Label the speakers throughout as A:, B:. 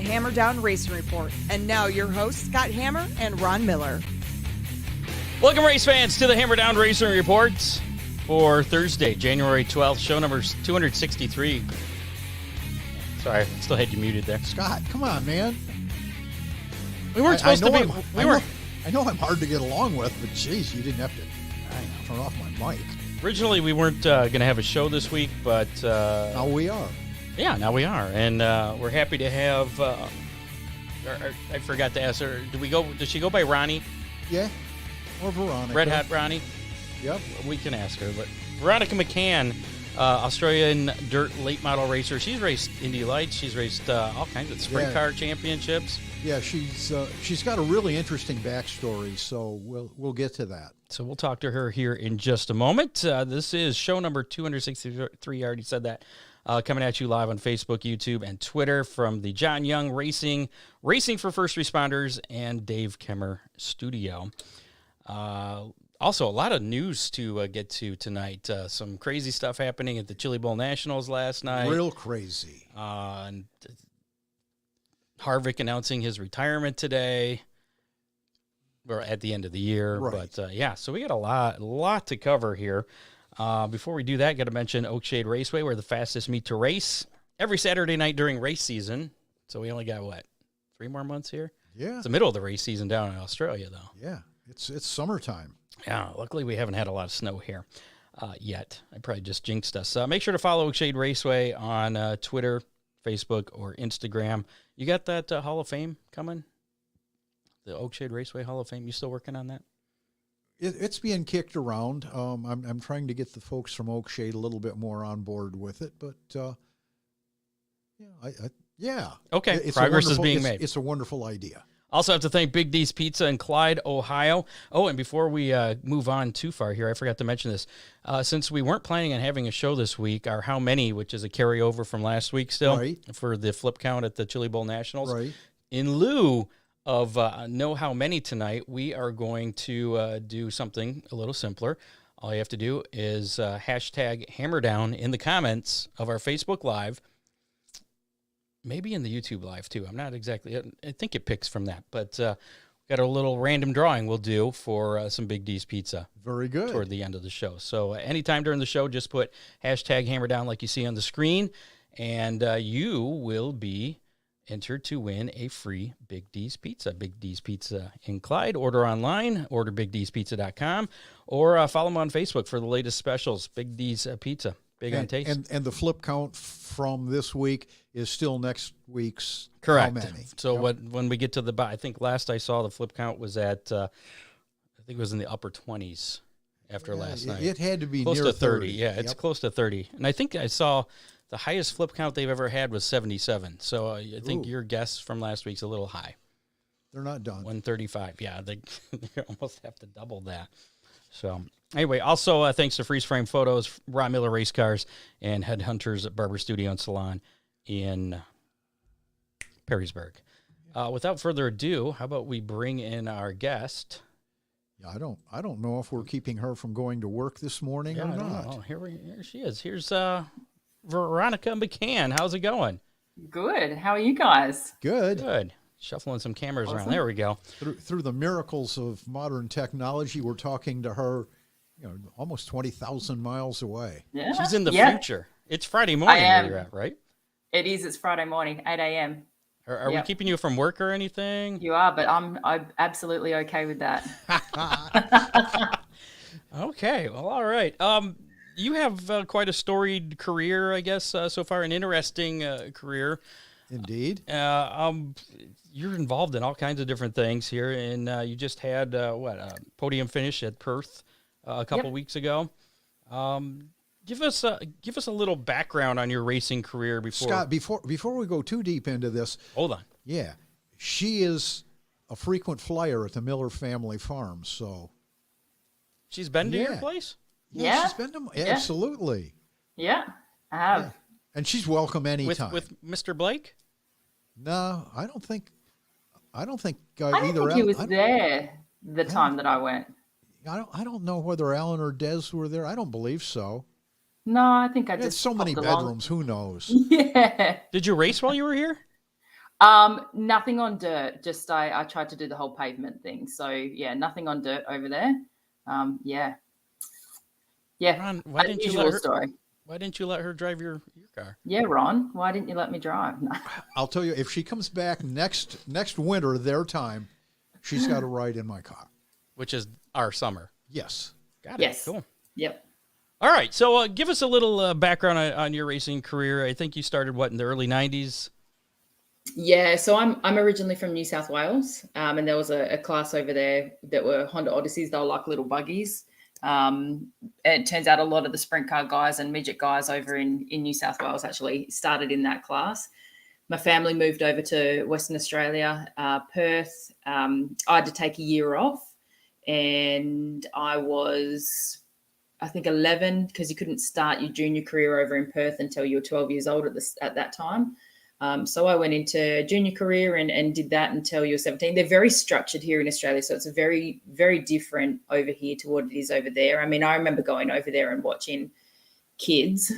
A: Hammer Down Racing Report. And now your hosts, Scott Hammer and Ron Miller.
B: Welcome, race fans, to the Hammer Down Racing Report for Thursday, January 12th, show number 263. Sorry, I still had you muted there.
C: Scott, come on, man.
B: We weren't supposed to be.
C: I know I'm hard to get along with, but geez, you didn't have to turn off my mic.
B: Originally, we weren't going to have a show this week, but
C: now we are.
B: Yeah, now we are, and we're happy to have. I forgot to ask her. Does she go by Ronnie?
C: Yeah, or Veronica.
B: Red Hot Ronnie.
C: Yep.
B: We can ask her, but Veronica McCann, Australian dirt late model racer. She's raced Indy Lights. She's raced all kinds of sprint car championships.
C: Yeah, she's got a really interesting backstory, so we'll get to that.
B: So we'll talk to her here in just a moment. This is show number 263. I already said that. Coming at you live on Facebook, YouTube, and Twitter from the John Young Racing for First Responders, and Dave Kemmer studio. Also, a lot of news to get to tonight. Some crazy stuff happening at the Chili Bowl Nationals last night.
C: Real crazy.
B: And Harvick announcing his retirement today, or at the end of the year.
C: Right.
B: But so we got a lot to cover here. Before we do that, got to mention Oakshade Raceway. We're the fastest meet to race every Saturday night during race season. So we only got 3 more months here?
C: Yeah.
B: It's the middle of the race season down in Australia, though.
C: Yeah, it's summertime.
B: Yeah, luckily we haven't had a lot of snow here yet. I probably just jinxed us. Make sure to follow Oakshade Raceway on Twitter, Facebook, or Instagram. You got that Hall of Fame coming? The Oakshade Raceway Hall of Fame? You still working on that?
C: It's being kicked around. I'm trying to get the folks from Oakshade a little bit more on board with it, but
B: Okay,
C: it's
B: progress is being made.
C: It's a wonderful idea.
B: Also have to thank Big D's Pizza in Clyde, Ohio. Oh, and before we move on too far here, I forgot to mention this. Since we weren't planning on having a show this week, our How Many, which is a carryover from last week still, for the flip count at the Chili Bowl Nationals.
C: Right.
B: In lieu of Know How Many tonight, we are going to do something a little simpler. All you have to do is hashtag Hammerdown in the comments of our Facebook Live. Maybe in the YouTube Live, too. I'm not exactly... I think it picks from that. But got a little random drawing we'll do for some Big D's Pizza.
C: Very good.
B: Toward the end of the show. So anytime during the show, just put hashtag Hammerdown like you see on the screen, and you will be entered to win a free Big D's Pizza. Big D's Pizza in Clyde. Order online. Order BigD'sPizza.com. Or follow them on Facebook for the latest specials. Big D's Pizza. Big on taste.
C: And the flip count from this week is still next week's.
B: Correct.
C: How many?
B: So when we get to I think last I saw the flip count was at, I think it was in the upper 20s after last night.
C: It had to be
B: close
C: near
B: to 30.
C: 30.
B: Yeah, it's close to 30. And I think I saw the highest flip count they've ever had was 77. So I think your guess from last week's a little high.
C: They're not done.
B: 135. Yeah, they almost have to double that. So anyway, also thanks to Freeze Frame Photos, Ron Miller Race Cars, and Headhunters Barber Studio and Salon in Perrysburg. Without further ado, how about we bring in our guest?
C: Yeah, I don't know if we're keeping her from going to work this morning or not.
B: Oh, here she is. Here's Veronica McCann. How's it going?
D: Good. How are you guys?
B: Good. Shuffling some cameras around. There we go.
C: Through the miracles of modern technology, we're talking to her, almost 20,000 miles away.
D: Yeah.
B: She's in the future. It's Friday morning where you're at, right?
D: It is. It's Friday morning, 8 a.m.
B: Are we keeping you from work or anything?
D: You are, but I'm absolutely okay with that.
B: Okay. Well, all right. You have quite a storied career, I guess, so far, an interesting career.
C: Indeed.
B: You're involved in all kinds of different things here, and you just had a podium finish at Perth a couple weeks ago. Give us a little background on your racing career before
C: Scott. Before we go too deep into this,
B: hold on.
C: Yeah, she is a frequent flyer at the Miller family farm. So
B: she's been to your place.
C: Yeah, she's been to absolutely.
D: Yeah, I have.
C: Yeah. And she's welcome anytime.
B: With Mr. Blake?
C: No, I don't think
D: I don't
C: either.
D: think he was there the time that I went.
C: I don't know whether Alan or Des were there. I don't believe so.
D: No, I think I just.
C: It's so many bedrooms. Who knows?
D: Yeah.
B: Did you race while you were here?
D: Nothing on dirt. Just I tried to do the whole pavement thing. So yeah, nothing on dirt over there. Yeah.
B: Ron, why didn't you let
D: Unusual
B: her?
D: story.
B: Why didn't you let her drive your car?
D: Yeah, Ron, why didn't you let me drive? No.
C: I'll tell you, if she comes back next winter, their time, she's got to ride in my car.
B: Which is our summer.
C: Yes.
B: Got it.
D: Yes.
B: Cool.
D: Yep.
B: All right. So give us a little background on your racing career. I think you started, in the early 90s?
D: Yeah, so I'm originally from New South Wales, and there was a class over there that were Honda Odysseys. They were like little buggies. And it turns out a lot of the sprint car guys and midget guys over in New South Wales actually started in that class. My family moved over to Western Australia, Perth. I had to take a year off, and I was, I think, 11, because you couldn't start your junior career over in Perth until you were 12 years old at that time. So I went into junior career and did that until you were 17. They're very structured here in Australia, so it's a very, very different over here to what it is over there. I mean, I remember going over there and watching kids,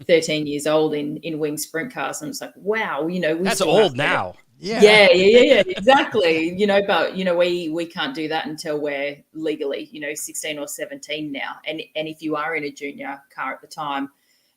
D: 13 years old in wing sprint cars, and it's like, wow,
B: That's old now.
D: Yeah, exactly. But we can't do that until we're legally, 16 or 17 now. And if you are in a junior car at the time,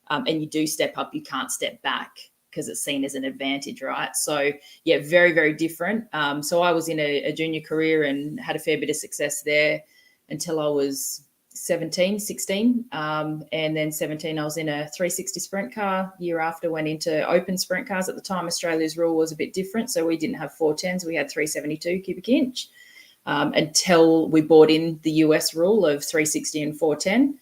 D: and you do step up, you can't step back, because it's seen as an advantage, right? So yeah, very, very different. So I was in a junior career and had a fair bit of success there until I was 17, 16. And then 17, I was in a 360 sprint car. Year after, went into open sprint cars. At the time, Australia's rule was a bit different. So we didn't have 410s, we had 372 cubic inch, until we brought in the US rule of 360 and 410.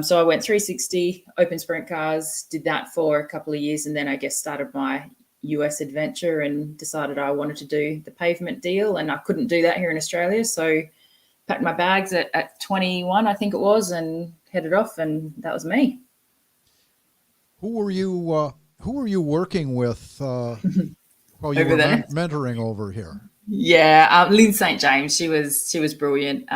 D: So I went 360 open sprint cars, did that for a couple of years, and then I guess started my US adventure and decided I wanted to do the pavement deal, and I couldn't do that here in Australia. So packed my bags at 21, I think it was, and headed off, and that was me.
C: Who were you working with while you
D: Over
C: were
D: there.
C: mentoring over here?
D: Yeah, Lynn St. James, she was brilliant.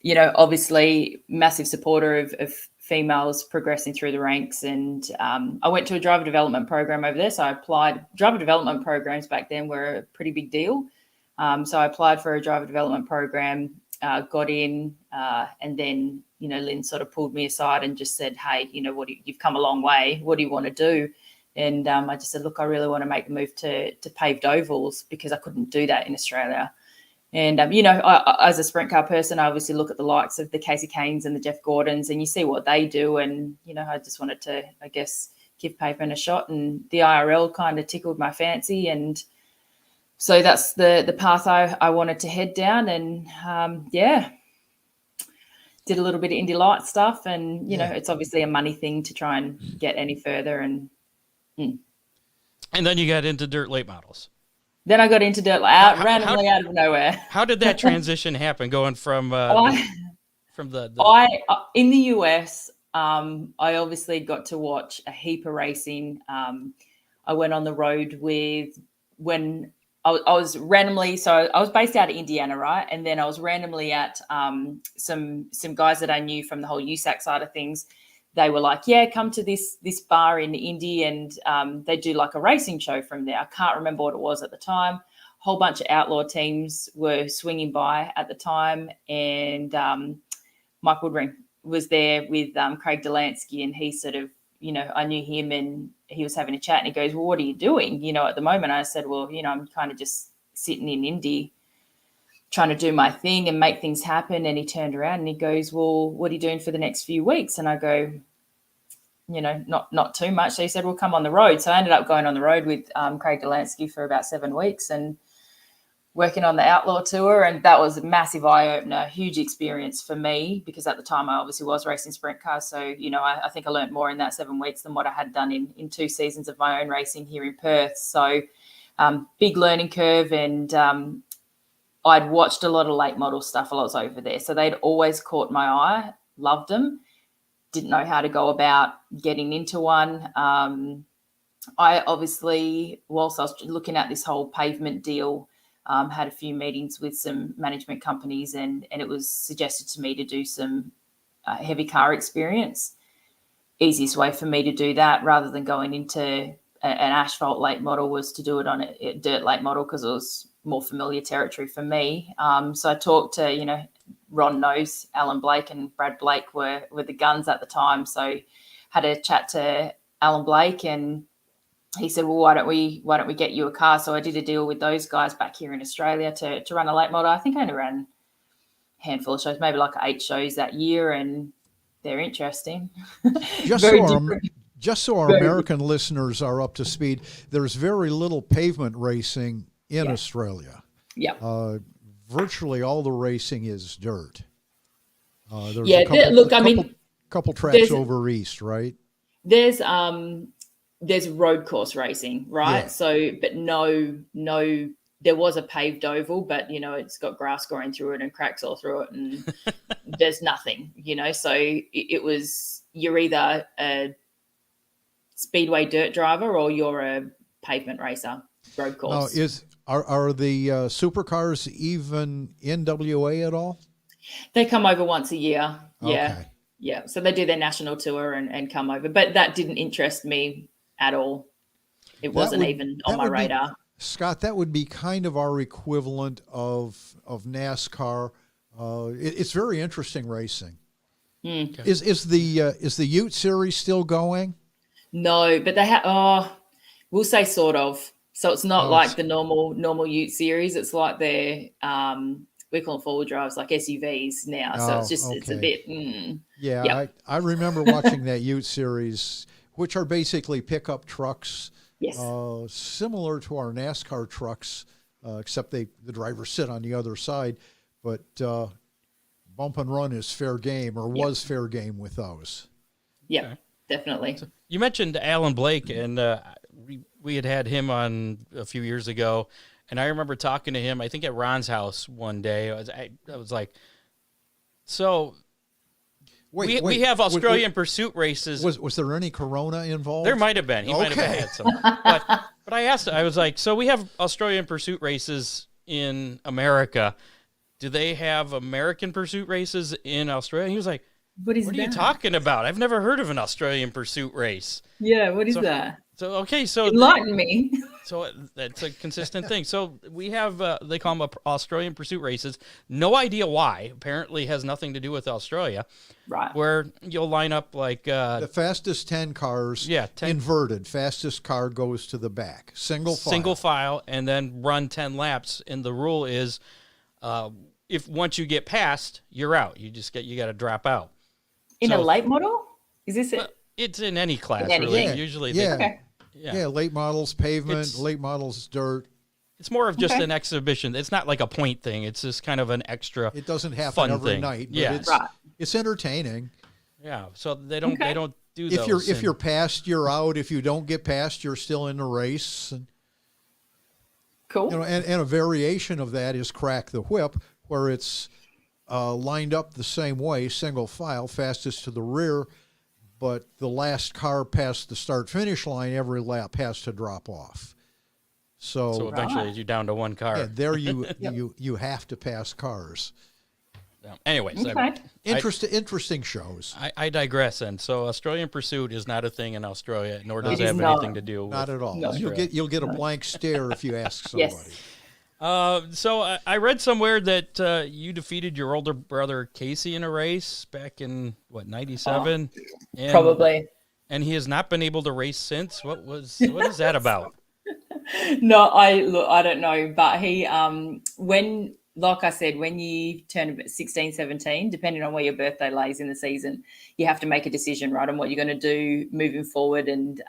D: Obviously massive supporter of females progressing through the ranks. And I went to a driver development program over there. So I applied. Driver development programs back then were a pretty big deal. So I applied for a driver development program, got in, and then, Lynn sort of pulled me aside and just said, hey, you've come a long way. What do you want to do? And I just said, look, I really want to make the move to paved ovals, because I couldn't do that in Australia. And, I, as a sprint car person, I obviously look at the likes of the Casey Canes and the Jeff Gordons, and you see what they do. And, I just wanted to, I guess, give pavement a shot, and the IRL kind of tickled my fancy. And so that's the path I wanted to head down. And, did a little bit of Indy Light stuff. And, it's obviously a money thing to try and get any further. And
B: then you got into dirt late models.
D: Then I got into dirt randomly out of nowhere.
B: How did that transition happen, going from
D: in the US, I obviously got to watch a heap of racing. I went on the road when I was randomly, so I was based out of Indiana, right? And then I was randomly at some guys that I knew from the whole USAC side of things. They were like, yeah, come to this bar in Indy, and they do like a racing show from there. I can't remember what it was at the time. A whole bunch of outlaw teams were swinging by at the time, and Mike Woodring was there with Craig Delansky, and he sort of, I knew him, and he was having a chat, and he goes, well, what are you doing, at the moment? I said, well, I'm kind of just sitting in Indy trying to do my thing and make things happen. And he turned around and he goes, well, what are you doing for the next few weeks? And I go, not too much. So he said, well, come on the road. So I ended up going on the road with Craig Delansky for about 7 weeks and working on the Outlaw Tour. And that was a massive eye-opener, huge experience for me, because at the time I obviously was racing sprint cars. So, I think I learned more in that 7 weeks than what I had done in 2 seasons of my own racing here in Perth. So big learning curve. And I'd watched a lot of late model stuff while I was over there. So they'd always caught my eye, loved them, didn't know how to go about getting into one. I obviously, whilst I was looking at this whole pavement deal, had a few meetings with some management companies, and it was suggested to me to do some heavy car experience. Easiest way for me to do that, rather than going into an asphalt late model was to do it on a dirt late model because it was more familiar territory for me. So I talked to, Ron knows Alan Blake and Brad Blake were the guns at the time. So had a chat to Alan Blake, and he said, well, why don't we get you a car? So I did a deal with those guys back here in Australia to run a late model. I think I only ran a handful of shows, maybe like 8 shows that year, and they're interesting.
C: Just so our American listeners are up to speed, there's very little pavement racing in Australia.
D: Yeah.
C: Virtually all the racing is dirt. There's couple tracks over east, right?
D: There's road course racing, right?
C: Yeah.
D: So, but no, there was a paved oval, but it's got grass growing through it and cracks all through it, and there's nothing, So it was, you're either a speedway dirt driver or you're a pavement racer, road course.
C: Now, are the supercars even in WA at all?
D: They come over once a year. Yeah.
C: Okay.
D: Yeah. So they do their national tour and come over, but that didn't interest me at all. It wasn't even on my radar.
C: Scott, that would be kind of our equivalent of NASCAR. It's very interesting racing.
D: Okay.
C: Is the Ute Series still going?
D: No, but they have. We'll say sort of. So it's not like the normal Ute Series. It's like their we call them forward drives, like SUVs now. So it's just it's a bit.
C: Yeah,
D: yep.
C: I remember watching that Ute Series, which are basically pickup trucks.
D: Yes.
C: Similar to our NASCAR trucks, except the drivers sit on the other side. But bump and run is fair game, or was fair game with those.
D: Yeah,
B: okay.
D: Definitely.
B: So you mentioned Alan Blake, and we had him on a few years ago, and I remember talking to him, I think at Ron's house one day. I was like, so... We have Australian pursuit races.
C: Was there any Corona involved?
B: There might have been. He might have had some. But I asked, I was like, so we have Australian pursuit races in America. Do they have American pursuit races in Australia? And he was like, what are you talking about? I've never heard of an Australian pursuit race.
D: Yeah, what is that?
B: So
D: enlighten me.
B: So that's a consistent thing. So we have, they call them Australian pursuit races. No idea why. Apparently has nothing to do with Australia.
D: Right.
B: Where you'll line up like...
C: the fastest 10 cars, 10. Inverted. Fastest car goes to the back. Single file,
B: and then run 10 laps. And the rule is if once you get past, you're out. You got to drop out.
D: In a late model? Is this it?
B: It's in any class, really.
C: Yeah.
B: Usually.
C: Yeah, late models, pavement, late models, dirt.
B: It's more of just an exhibition. It's not like a point thing. It's just kind of an extra.
C: It doesn't happen every night. But it's entertaining.
B: Yeah, so they don't do
C: if
B: those.
C: If you're past, you're out. If you don't get past, you're still in the race. And,
D: cool.
C: And a variation of that is crack the whip, where it's lined up the same way, single file, fastest to the rear. But the last car past the start-finish line, every lap has to drop off. So
B: eventually you're down to one car.
C: Yeah, there you have to pass cars.
B: Yeah. Anyways,
C: interesting shows.
B: I digress. And so Australian Pursuit is not a thing in Australia, nor does it have anything to do with
C: not at all.
B: No.
C: You'll get a blank stare if you ask somebody.
D: Yes.
B: So I read somewhere that you defeated your older brother Casey in a race back in '97.
D: Probably.
B: And he has not been able to race since. What is that about?
D: No, I don't know, but he like I said, when you turn 16, 17, depending on where your birthday lays in the season, you have to make a decision, right, on what you're going to do moving forward. And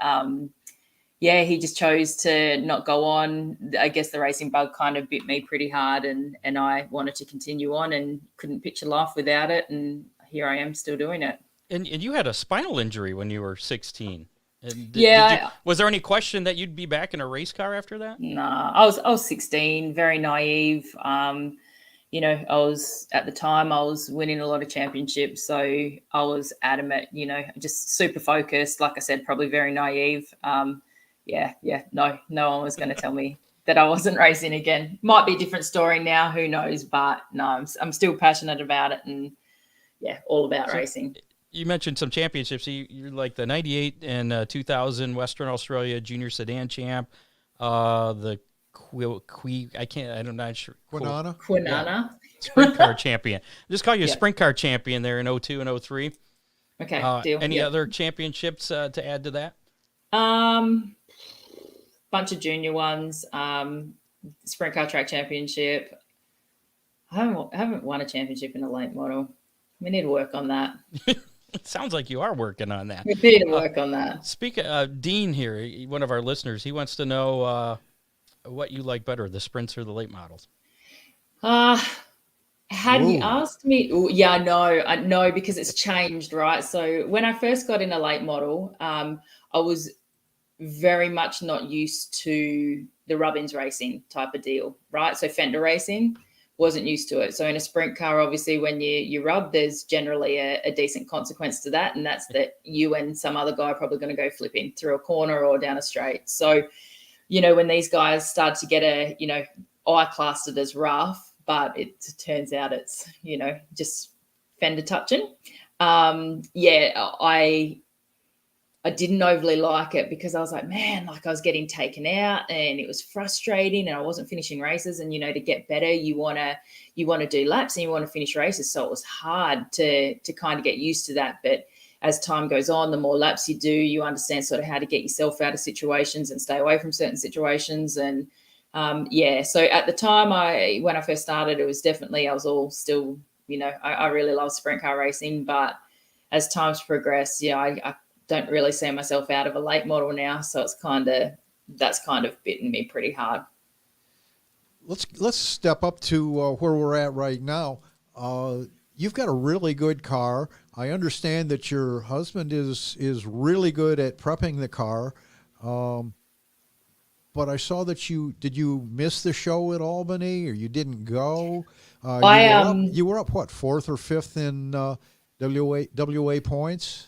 D: he just chose to not go on. I guess the racing bug kind of bit me pretty hard, and I wanted to continue on and couldn't picture life without it. And here I am still doing it.
B: And you had a spinal injury when you were 16. And was there any question that you'd be back in a race car after that?
D: No, I was 16, very naive. At the time I was winning a lot of championships, so I was adamant, just super focused. Like I said, probably very naive. No one was going to tell me that I wasn't racing again. Might be a different story now, who knows? But no, I'm still passionate about it, and all about racing.
B: You mentioned some championships. You're like the 98 and 2000 Western Australia Junior Sedan champ. The I'm not sure.
C: Kwinana?
D: Kwinana.
B: Sprint car champion. Just call you a
D: Yeah.
B: sprint car champion there in 02 and 03.
D: Okay, deal.
B: Any
D: Yeah.
B: other championships to add to that?
D: Bunch of junior ones. Sprint car track championship. I haven't won a championship in a late model. We need to work on that.
B: It sounds like you are working on that.
D: We need to work on that.
B: Speaking of Dean here, one of our listeners, he wants to know what you like better, the sprints or the late models.
D: Had you
C: Ooh.
D: asked me, yeah, I know because it's changed, right? So when I first got in a late model, I was very much not used to the rub-ins racing type of deal, right? So fender racing, wasn't used to it. So in a sprint car, obviously, when you rub, there's generally a decent consequence to that, and that's that you and some other guy are probably going to go flipping through a corner or down a straight. So, when these guys start to get I classed it as rough, but it turns out it's, just fender touching. I didn't overly like it because I was like, man, I was getting taken out and it was frustrating and I wasn't finishing races. And, to get better, you want to do laps and you want to finish races. So it was hard to kind of get used to that. But as time goes on, the more laps you do, you understand sort of how to get yourself out of situations and stay away from certain situations. And so at the time when I first started, it was definitely, I was all still, I really love sprint car racing, but as time's progressed, I don't really see myself out of a late model now. So that's kind of bitten me pretty hard.
C: Let's step up to where we're at right now. You've got a really good car. I understand that your husband is really good at prepping the car. But I saw that did you miss the show at Albany, or you didn't go? You were up what, fourth or fifth in WA points?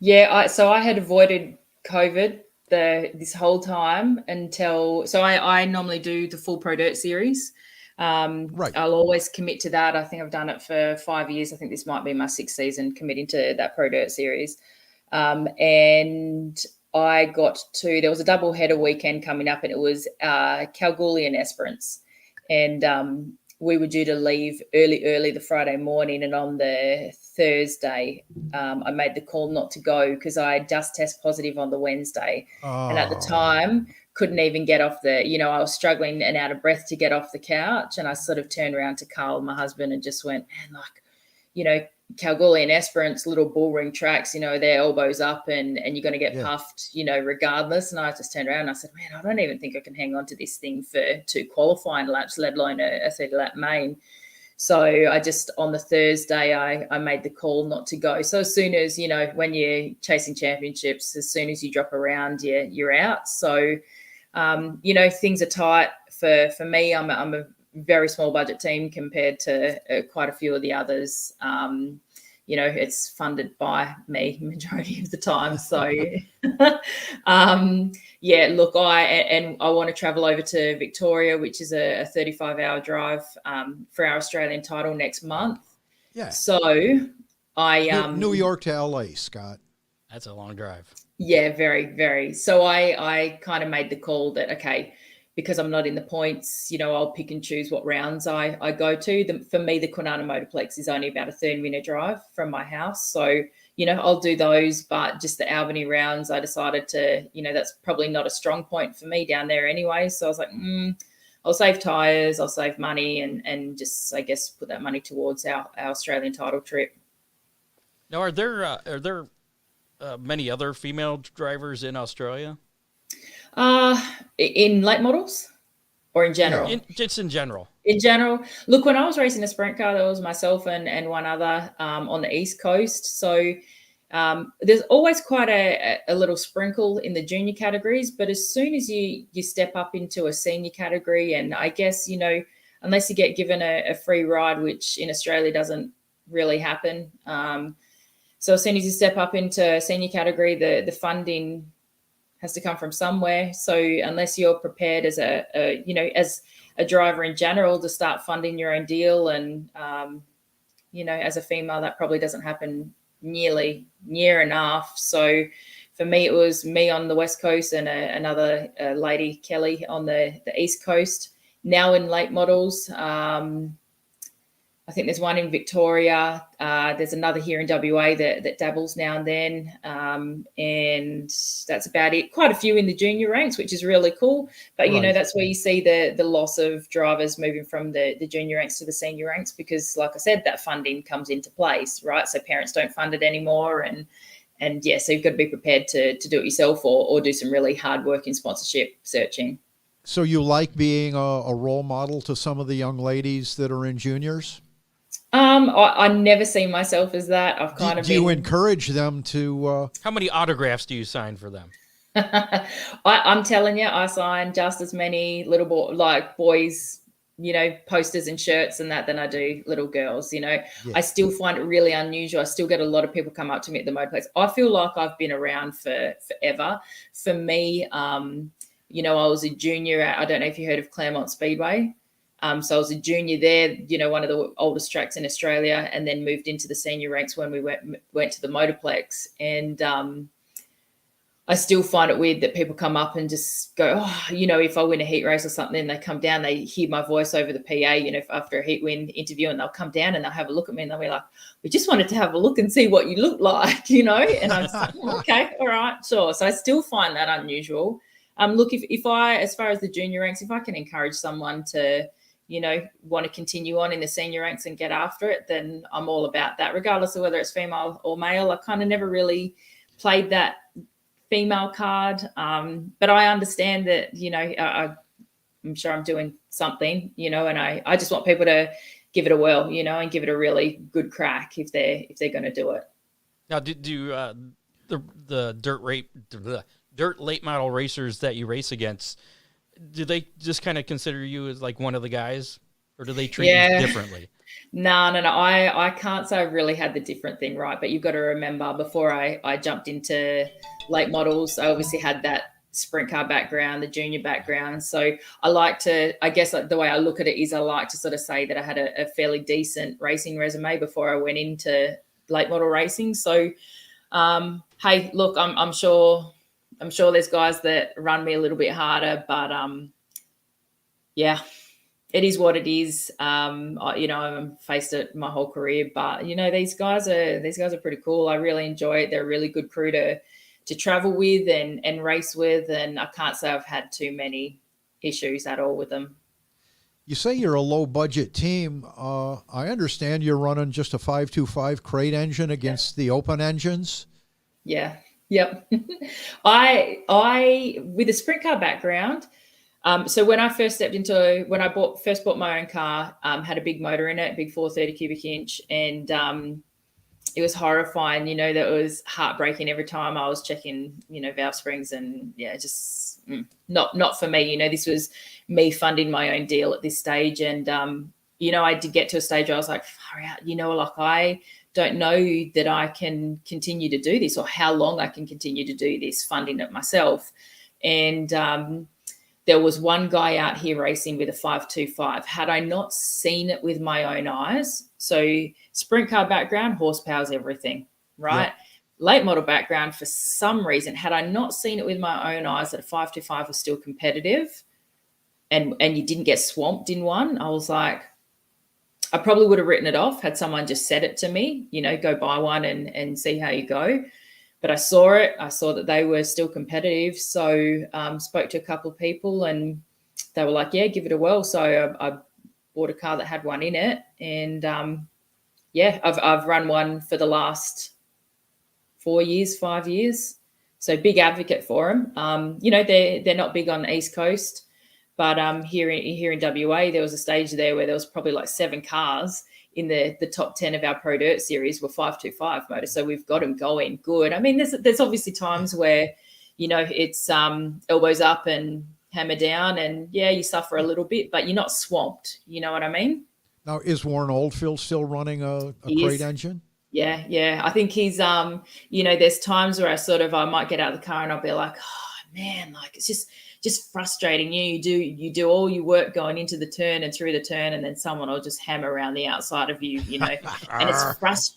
D: Yeah, so I had avoided COVID this whole time until. So I normally do the full Pro Dirt Series.
C: Right.
D: I'll always commit to that. I think I've done it for 5 years. I think this might be my 6th season committing to that Pro Dirt Series. And I there was a double header weekend coming up, and it was Kalgoorlie and Esperance. And we were due to leave early the Friday morning. And on the Thursday, I made the call not to go because I just test positive on the Wednesday.
C: Oh.
D: And at the time, couldn't even get off I was struggling and out of breath to get off the couch. And I sort of turned around to Carl, my husband, and just went, man, Kalgoorlie and Esperance, little bullring tracks, they're elbows up and you're going to get puffed, regardless. And I just turned around and I said, man, I don't even think I can hang on to this thing for 2 qualifying laps, let alone a 30-lap main. So I just, on the Thursday, I made the call not to go. So as soon as, when you're chasing championships, as soon as you drop around, you're out. So, things are tight for me. I'm a very small budget team compared to quite a few of the others. It's funded by me majority of the time. So, look, I want to travel over to Victoria, which is a 35-hour drive for our Australian title next month.
C: Yeah.
D: So
C: New York to LA, Scott.
B: That's a long drive.
D: Yeah, very, very. So I kind of made the call that, okay, because I'm not in the points, I'll pick and choose what rounds I go to. For me, the Kwinana Motorplex is only about a 30-minute drive from my house. So, I'll do those, but just the Albany rounds, I decided to, that's probably not a strong point for me down there anyway. So I was like, I'll save tyres, I'll save money and just, I guess, put that money towards our Australian title trip.
B: Now, are there many other female drivers in Australia?
D: In late models or in general?
B: Just in general.
D: In general, look, when I was racing a sprint car, there was myself and one other on the East Coast. So there's always quite a little sprinkle in the junior categories. But as soon as you step up into a senior category, and I guess, unless you get given a free ride, which in Australia doesn't really happen. So as soon as you step up into senior category, the funding has to come from somewhere. So unless you're prepared as as a driver in general to start funding your own deal, and as a female, that probably doesn't happen near enough. So for me, it was me on the West Coast and another lady, Kelly, on the East Coast. Now in late models, I think there's one in Victoria. There's another here in WA that dabbles now and then. And that's about it. Quite a few in the junior ranks, which is really cool. But, you know, that's where you see the loss of drivers moving from the junior ranks to the senior ranks because, like I said, that funding comes into place, right? So parents don't fund it anymore. And yeah, so you've got to be prepared to do it yourself or do some really hard work in sponsorship searching.
C: So you like being a role model to some of the young ladies that are in juniors?
D: I never see myself as that. I've kind of. Do
C: you encourage them to?
B: How many autographs do you sign for them?
D: I'm telling you, I sign just as many little boys, you know, posters and shirts and that than I do little girls. You know, I still find it really unusual. I still get a lot of people come up to me at the motorplex. I feel like I've been around for forever. For me, you know, I was a junior at, I don't know if you heard of Claremont Speedway. So I was a junior there, you know, one of the oldest tracks in Australia, and then moved into the senior ranks when we went to the motorplex. And I still find it weird that people come up and just go, oh, you know, if I win a heat race or something, they come down, they hear my voice over the PA, you know, after a heat win interview, and they'll come down and they'll have a look at me and they'll be like, we just wanted to have a look and see what you look like, you know? And I'm just like, oh, okay, all right, sure. So I still find that unusual. Look, if I, as far as the junior ranks, if I can encourage someone to, you know, want to continue on in the senior ranks and get after it, then I'm all about that, regardless of whether it's female or male. I kind of never really played that female card. But I understand that, you know, I'm sure I'm doing something, you know, and I just want people to give it a whirl, you know, and give it a really good crack if they're going to do it.
B: Now, do the dirt late model racers that you race against, do they just kind of consider you as like one of the guys, or do they treat you differently?
D: No. I can't say I've really had the different thing, right? But you've got to remember, before I jumped into late models, I obviously had that sprint car background, the junior background. So I like to, I guess the way I look at it is I like to sort of say that I had a fairly decent racing resume before I went into late model racing. So, hey, look, I'm sure there's guys that run me a little bit harder, but yeah, it is what it is. You know, I've faced it my whole career, but you know, these guys are pretty cool. I really enjoy it. They're a really good crew to travel with and race with, and I can't say I've had too many issues at all with them.
C: You say you're a low budget team. I understand you're running just a 525 crate engine against the open engines.
D: Yeah. Yep. I with a sprint car background. So when I first first bought my own car, had a big motor in it, big 430 cubic inch, and it was horrifying. You know, that was heartbreaking every time I was checking, you know, valve springs, and yeah, just not for me. You know, this was me funding my own deal at this stage, and you know, I did get to a stage where I was like, far out, you know, like I don't know that I can continue to do this, or how long I can continue to do this, funding it myself. And there was one guy out here racing with a 525. Had I not seen it with my own eyes, so sprint car background, horsepower's everything, right? Yeah. Late model background, for some reason, had I not seen it with my own eyes that a 525 was still competitive and you didn't get swamped in one, I was like, I probably would have written it off had someone just said it to me, you know, go buy one and see how you go. But I saw it. I saw that they were still competitive. So spoke to a couple of people and they were like, yeah, give it a whirl. So I bought a car that had one in it. And yeah, I've run one for the last 5 years. So big advocate for them. You know, they're not big on the East Coast. But here in WA, there was a stage there where there was probably like 7 cars in the top 10 of our Pro Dirt Series were 525 motors. So we've got them going good. I mean, there's obviously times where, you know, it's elbows up and hammer down, and yeah, you suffer a little bit, but you're not swamped. You know what I mean?
C: Now, is Warren Oldfield still running a crate engine?
D: Yeah. I think he's, you know, there's times where I might get out of the car and I'll be like, oh, man, like it's just frustrating. You do all your work going into the turn and through the turn, and then someone will just hammer around the outside of you, and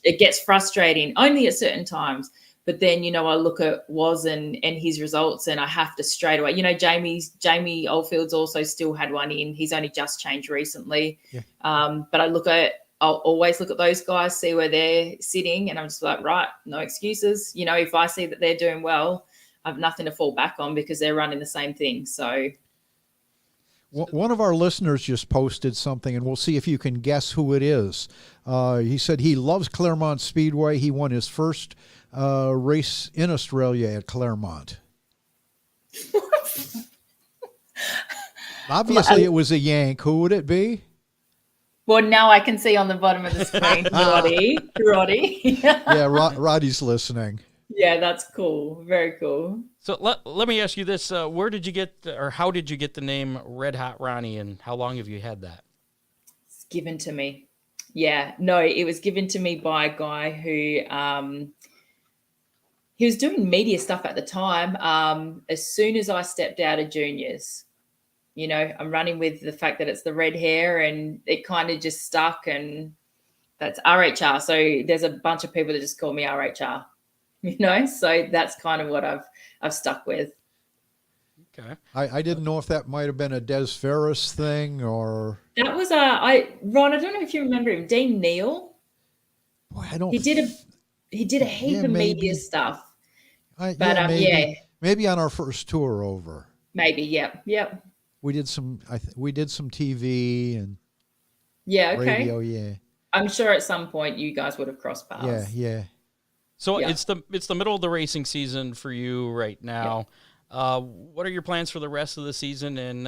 D: it gets frustrating only at certain times. But then, I look at Woz and his results, and I have to straight away, Jamie Oldfield's also still had one in. He's only just changed recently.
C: Yeah.
D: But I'll always look at those guys, see where they're sitting, and I'm just like, right, no excuses. If I see that they're doing well, I have nothing to fall back on because they're running the same thing. So
C: one of our listeners just posted something, and we'll see if you can guess who it is. He said he loves Claremont Speedway. He won his first race in Australia at Claremont. Obviously, it was a Yank. Who would it be?
D: Well, now I can see on the bottom of the screen, Roddy.
C: Yeah, Roddy's listening.
D: Yeah, that's cool. Very cool.
B: So let me ask you this: where did you get, or how did you get the name Red Hot Ronnie, and how long have you had that?
D: It's given to me. Yeah, no, it was given to me by a guy who he was doing media stuff at the time. As soon as I stepped out of juniors, I'm running with the fact that it's the red hair, and it kind of just stuck, and that's RHR. So there's a bunch of people that just call me RHR, so that's kind of what I've stuck with.
B: Okay.
C: I didn't know if that might have been a Des Ferris thing or.
D: That was Ron. I don't know if you remember him, Dean Neal.
C: Boy, I don't.
D: He did a heap of media stuff.
C: Maybe on our first tour over.
D: Maybe, yep.
C: We did some TV and
D: radio.
C: Yeah,
D: I'm sure at some point you guys would have crossed paths.
C: Yeah.
B: So it's the middle of the racing season for you right now. Yeah. What are your plans for the rest of the season, and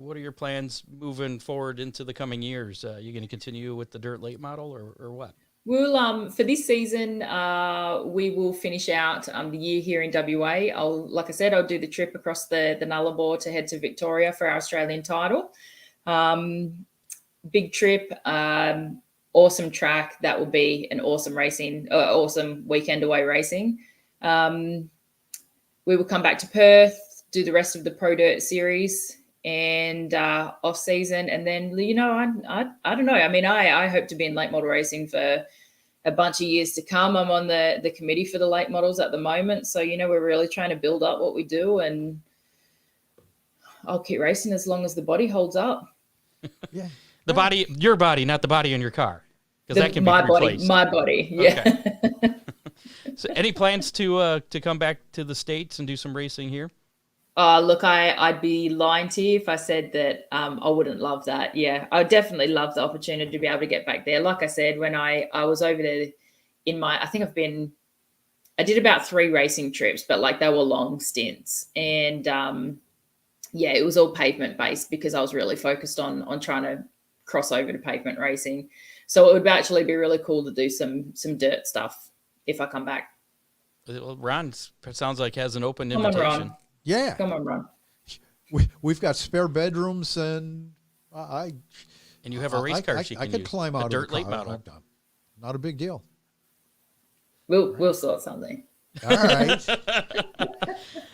B: what are your plans moving forward into the coming years? You going to continue with the dirt late model, or what?
D: We'll for this season, we will finish out the year here in WA. Like I said, I'll do the trip across the Nullarbor to head to Victoria for our Australian title. Big trip, awesome track. That will be an awesome awesome weekend away racing. We will come back to Perth, do the rest of the Pro Dirt Series and off season, and then I don't know. I mean, I hope to be in late model racing for a bunch of years to come. I'm on the committee for the late models at the moment, so we're really trying to build up what we do, and I'll keep racing as long as the body holds up.
C: Yeah,
B: the body, your body, not the body in your car, because that can be replaced.
D: My body, yeah.
B: Okay. So, any plans to come back to the States and do some racing here?
D: Look, I'd be lying to you if I said that I wouldn't love that. Yeah, I definitely love the opportunity to be able to get back there. Like I said, when I was over there I did about 3 racing trips, but like they were long stints. And it was all pavement based because I was really focused on trying to cross over to pavement racing. So it would actually be really cool to do some dirt stuff if I come back.
B: Well, Ron sounds like has an open
D: Come
B: invitation.
D: on, Ron.
C: Yeah.
D: Come on, Ron.
C: We've got spare bedrooms, and
B: and you have a race car she can
C: I could
B: use.
C: climb out
B: a
C: of
B: dirt
C: the
B: late
C: car.
B: model.
C: Not a big deal.
D: We'll sort something.
C: All right.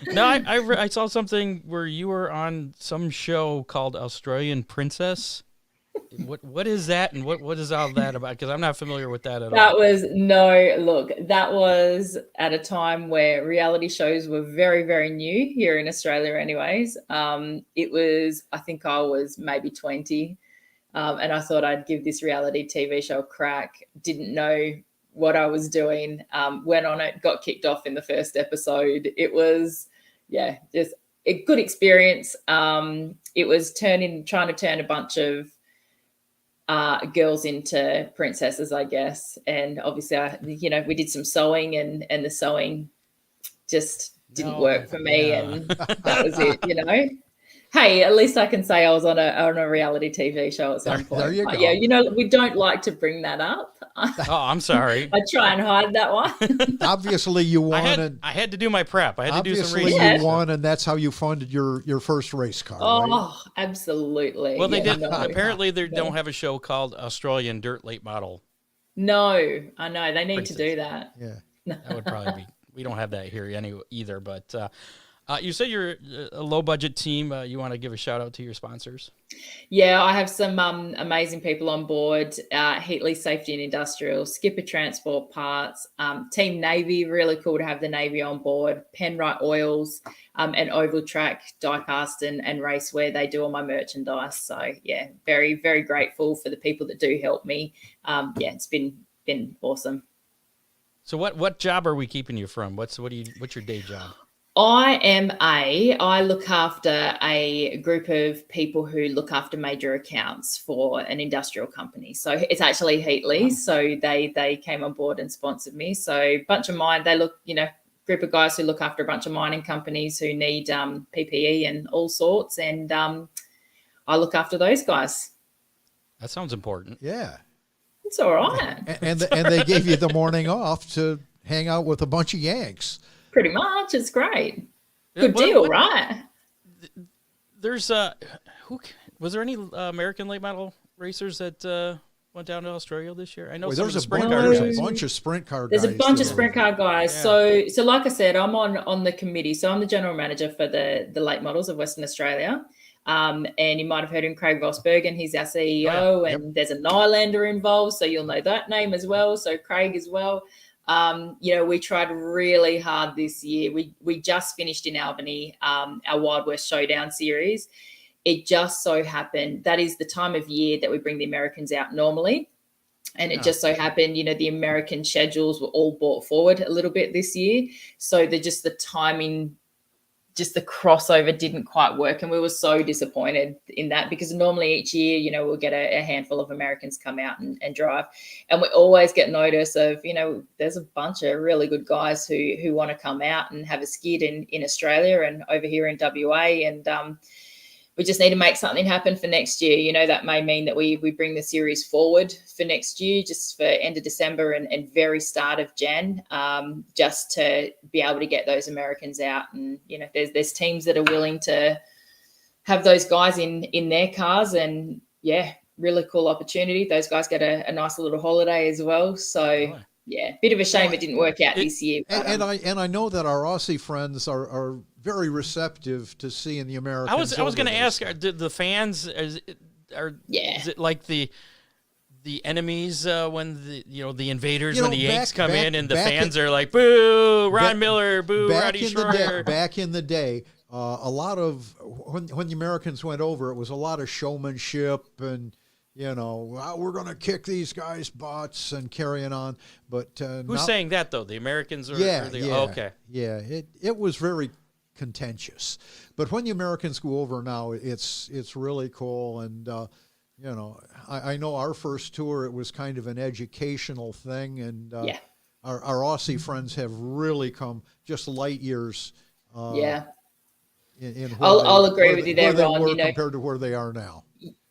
B: No, I saw something where you were on some show called Australian Princess. What is that, and what is all that about? Because I'm not familiar with that at all.
D: That was at a time where reality shows were very, very new here in Australia anyways. I think I was maybe 20, and I thought I'd give this reality TV show a crack. Didn't know what I was doing. Went on it, got kicked off in the first episode. It was, just a good experience. It was trying to turn a bunch of girls into princesses, I guess. And obviously, we did some sewing, and the sewing just didn't work for me. Yeah. And that was it, Hey, at least I can say I was on a reality TV show at some point.
C: There you go.
D: Yeah, we don't like to bring that up.
B: Oh, I'm sorry.
D: I try and hide that one.
C: Obviously, you won.
B: I had to do my prep. I had to do some research.
C: Obviously, you won, and that's how you funded your first race car, right?
D: Oh, absolutely.
B: Well, they did. Apparently, they don't have a show called Australian Dirt Late Model.
D: No, I know. They need to do that.
C: Yeah.
B: That would probably be. We don't have that here either, but You said you're a low budget team. You want to give a shout out to your sponsors?
D: Yeah, I have some amazing people on board. Heatley Safety and Industrial, Skipper Transport Parts, Team Navy, really cool to have the Navy on board, Penrite Oils, and Oval Track Diecast and Racewear. They do all my merchandise. So yeah, very, very grateful for the people that do help me. It's been awesome.
B: So what job are we keeping you from? What's your day job?
D: I look after a group of people who look after major accounts for an industrial company. So it's actually Heatley. Wow. So they came on board and sponsored me. So bunch of mine, group of guys who look after a bunch of mining companies who need PPE and all sorts. And I look after those guys.
B: That sounds important.
C: Yeah.
D: It's all right.
C: And they gave you the morning off to hang out with a bunch of Yanks.
D: Pretty much. It's great. Good deal, right?
B: There's was there any American late model racers that went down to Australia this year? I know
C: there's a
B: sprint
C: bunch of sprint car guys.
D: There's a bunch of sprint car guys. Yeah. So like I said, I'm on the committee. So I'm the general manager for the late models of Western Australia. And you might have heard him, Craig Vosbergen. He's our CEO, and there's a Nylander involved, so you'll know that name as well. So Craig as well. We tried really hard this year. We just finished in Albany, our Wild West Showdown series. It just so happened that is the time of year that we bring the Americans out normally. And it just so happened, the American schedules were all brought forward a little bit this year. So the timing, just the crossover didn't quite work. And we were so disappointed in that, because normally each year, we'll get a handful of Americans come out and drive. And we always get notice of, there's a bunch of really good guys who want to come out and have a skid in Australia and over here in WA. And we just need to make something happen for next year. That may mean that we bring the series forward for next year, just for end of December and very start of Jan, just to be able to get those Americans out. And, there's teams that are willing to have those guys in their cars, and really cool opportunity. Those guys get a nice little holiday as well. So bit of a shame it didn't work out this year.
C: But, I know that our Aussie friends are very receptive to seeing the Americans.
B: I was going to ask, the fans is it like the enemies when the invaders, when the Yanks come in and the fans are like, boo, Ron Miller, boo, Roddy Schroeder.
C: Back in the day, a lot of when the Americans went over, it was a lot of showmanship and we're going to kick these guys' butts and carrying on. But
B: who's saying that though? The Americans? Okay.
C: Yeah, it was very contentious. But when the Americans go over now, it's really cool. And I know our first tour, it was kind of an educational thing, and our Aussie friends have really come just light years.
D: I'll agree with you there, Ron.
C: Compared to where they are now.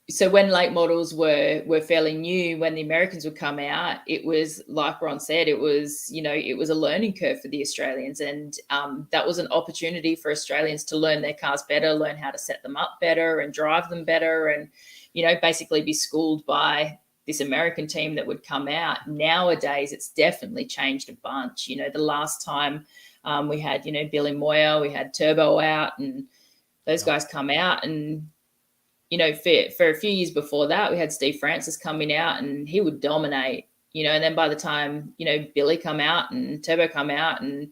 D: So when late models were fairly new, when the Americans would come out, it was like Ron said, it was a learning curve for the Australians, and that was an opportunity for Australians to learn their cars better, learn how to set them up better and drive them better, and basically be schooled by this American team that would come out. Nowadays, it's definitely changed a bunch. The last time we had Billy Moyer, we had Turbo out, and those guys come out, and for a few years before that, we had Steve Francis coming out, and he would dominate, and then by the time, Billy come out and Turbo come out, and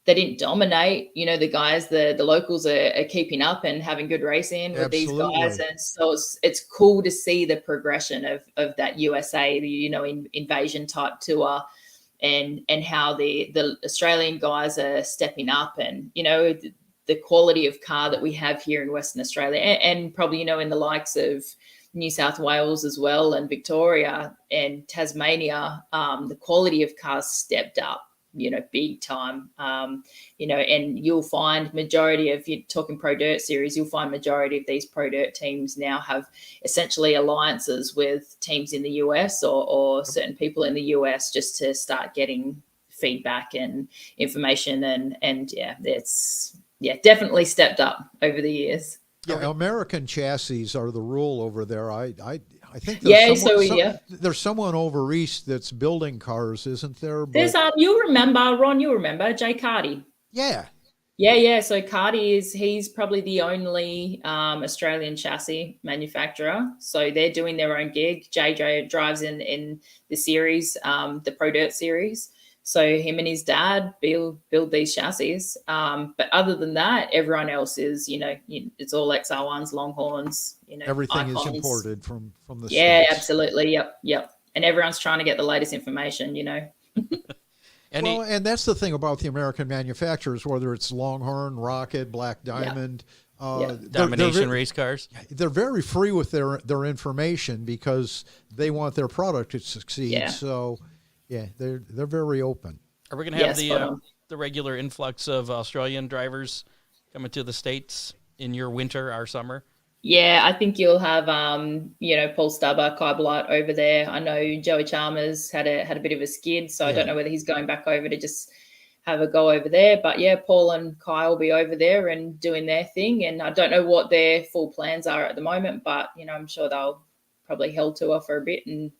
D: they didn't dominate, the guys, the locals are keeping up and having good racing with these guys. And so it's cool to see the progression of that USA, invasion type tour, and how the Australian guys are stepping up, and, the quality of car that we have here in Western Australia, and probably, in the likes of New South Wales as well, and Victoria and Tasmania, the quality of cars stepped up, big time. And you'll find majority of, you're talking Pro Dirt Series, you'll find majority of these Pro Dirt teams now have essentially alliances with teams in the US or certain people in the US, just to start getting feedback and information. And it's definitely stepped up over the years.
C: Yeah, American chassis are the rule over there. I think there's someone over east that's building cars, isn't there? But...
D: There's Ron, you'll remember Jay Carty.
C: Yeah.
D: Yeah. So Cardi he's probably the only Australian chassis manufacturer. So they're doing their own gig. JJ drives in the series, the Pro Dirt Series. So him and his dad build these chassis. But other than that, everyone else is, it's all XR1s, Longhorns,
C: Everything is
D: Icons.
C: imported from the
D: Yeah,
C: States.
D: absolutely. Yep. And everyone's trying to get the latest information,
C: And that's the thing about the American manufacturers, whether it's Longhorn, Rocket, Black Diamond,
B: Domination race cars.
C: They're very free with their information because they want their product to succeed.
D: Yeah.
C: So, they're very open.
B: Are we going to have the regular influx of Australian drivers coming to the States in your winter, our summer?
D: Yeah, I think you'll have, Paul Stubber, Kai Blight over there. I know Joey Chalmers had a bit of a skid, so I don't know whether he's going back over to just have a go over there. But yeah, Paul and Kai will be over there and doing their thing. And I don't know what their full plans are at the moment, but I'm sure they'll probably held tour for a bit and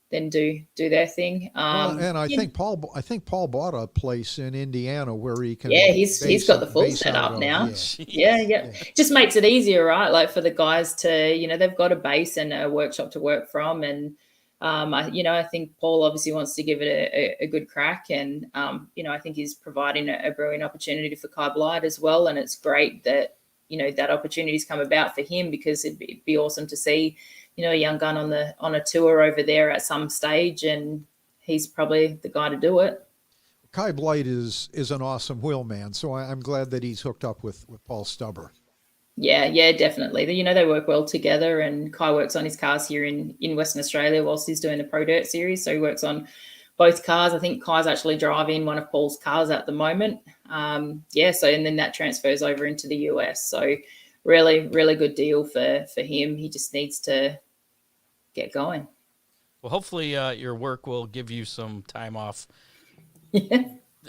D: then do their thing.
C: And I think Paul bought a place in Indiana where he can.
D: Yeah, he's got the full setup now. Yeah. Just makes it easier, right? Like for the guys to, they've got a base and a workshop to work from, and I think Paul obviously wants to give it a good crack, and I think he's providing a brilliant opportunity for Kai Blight as well, and it's great that that opportunity's come about for him, because it'd be awesome to see a young gun on a tour over there at some stage, and he's probably the guy to do it.
C: Kai Blight is an awesome wheelman, so I'm glad that he's hooked up with Paul Stubber.
D: Yeah, definitely. They work well together, and Kai works on his cars here in Western Australia whilst he's doing the Pro Dirt Series, so he works on both cars. I think Kai's actually driving one of Paul's cars at the moment. And then that transfers over into the US. So really, really good deal for him. He just needs to get going.
B: Well, hopefully your work will give you some time off.
D: Yeah.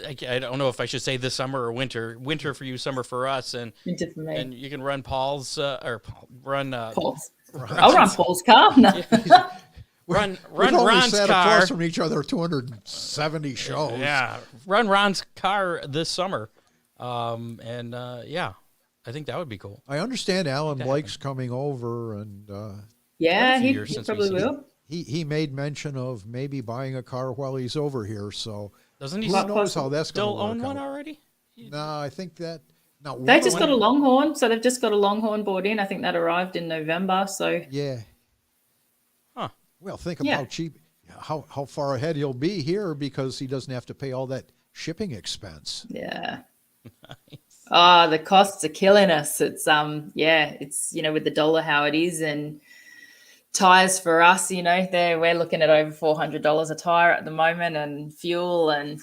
B: I don't know if I should say this summer or winter. Winter for you, summer for us, and
D: Winter for me.
B: And you can run Paul's
D: Paul's. I'll run Paul's car. No.
B: run
C: We've only
B: Ron's
C: sat
B: car
C: across from each other 270 shows.
B: Yeah, run Ron's car this summer, I think that would be cool.
C: I understand Alan Blake's coming over, and
D: he probably will.
C: He made mention of maybe buying a car while he's over here. So
B: doesn't he
C: who knows how that's going to
B: still
C: work
B: own one
C: out.
B: already?
C: No, I think that. No,
D: They just got a Longhorn, so they've just got a Longhorn bought in. I think that arrived in November. So
C: yeah.
B: Huh.
C: Well, think of how cheap, how far ahead he'll be here because he doesn't have to pay all that shipping expense.
D: Yeah.
B: Nice.
D: Oh, the costs are killing us. It's it's with the dollar how it is, and tires for us, we're looking at over $400 a tire at the moment, and fuel and.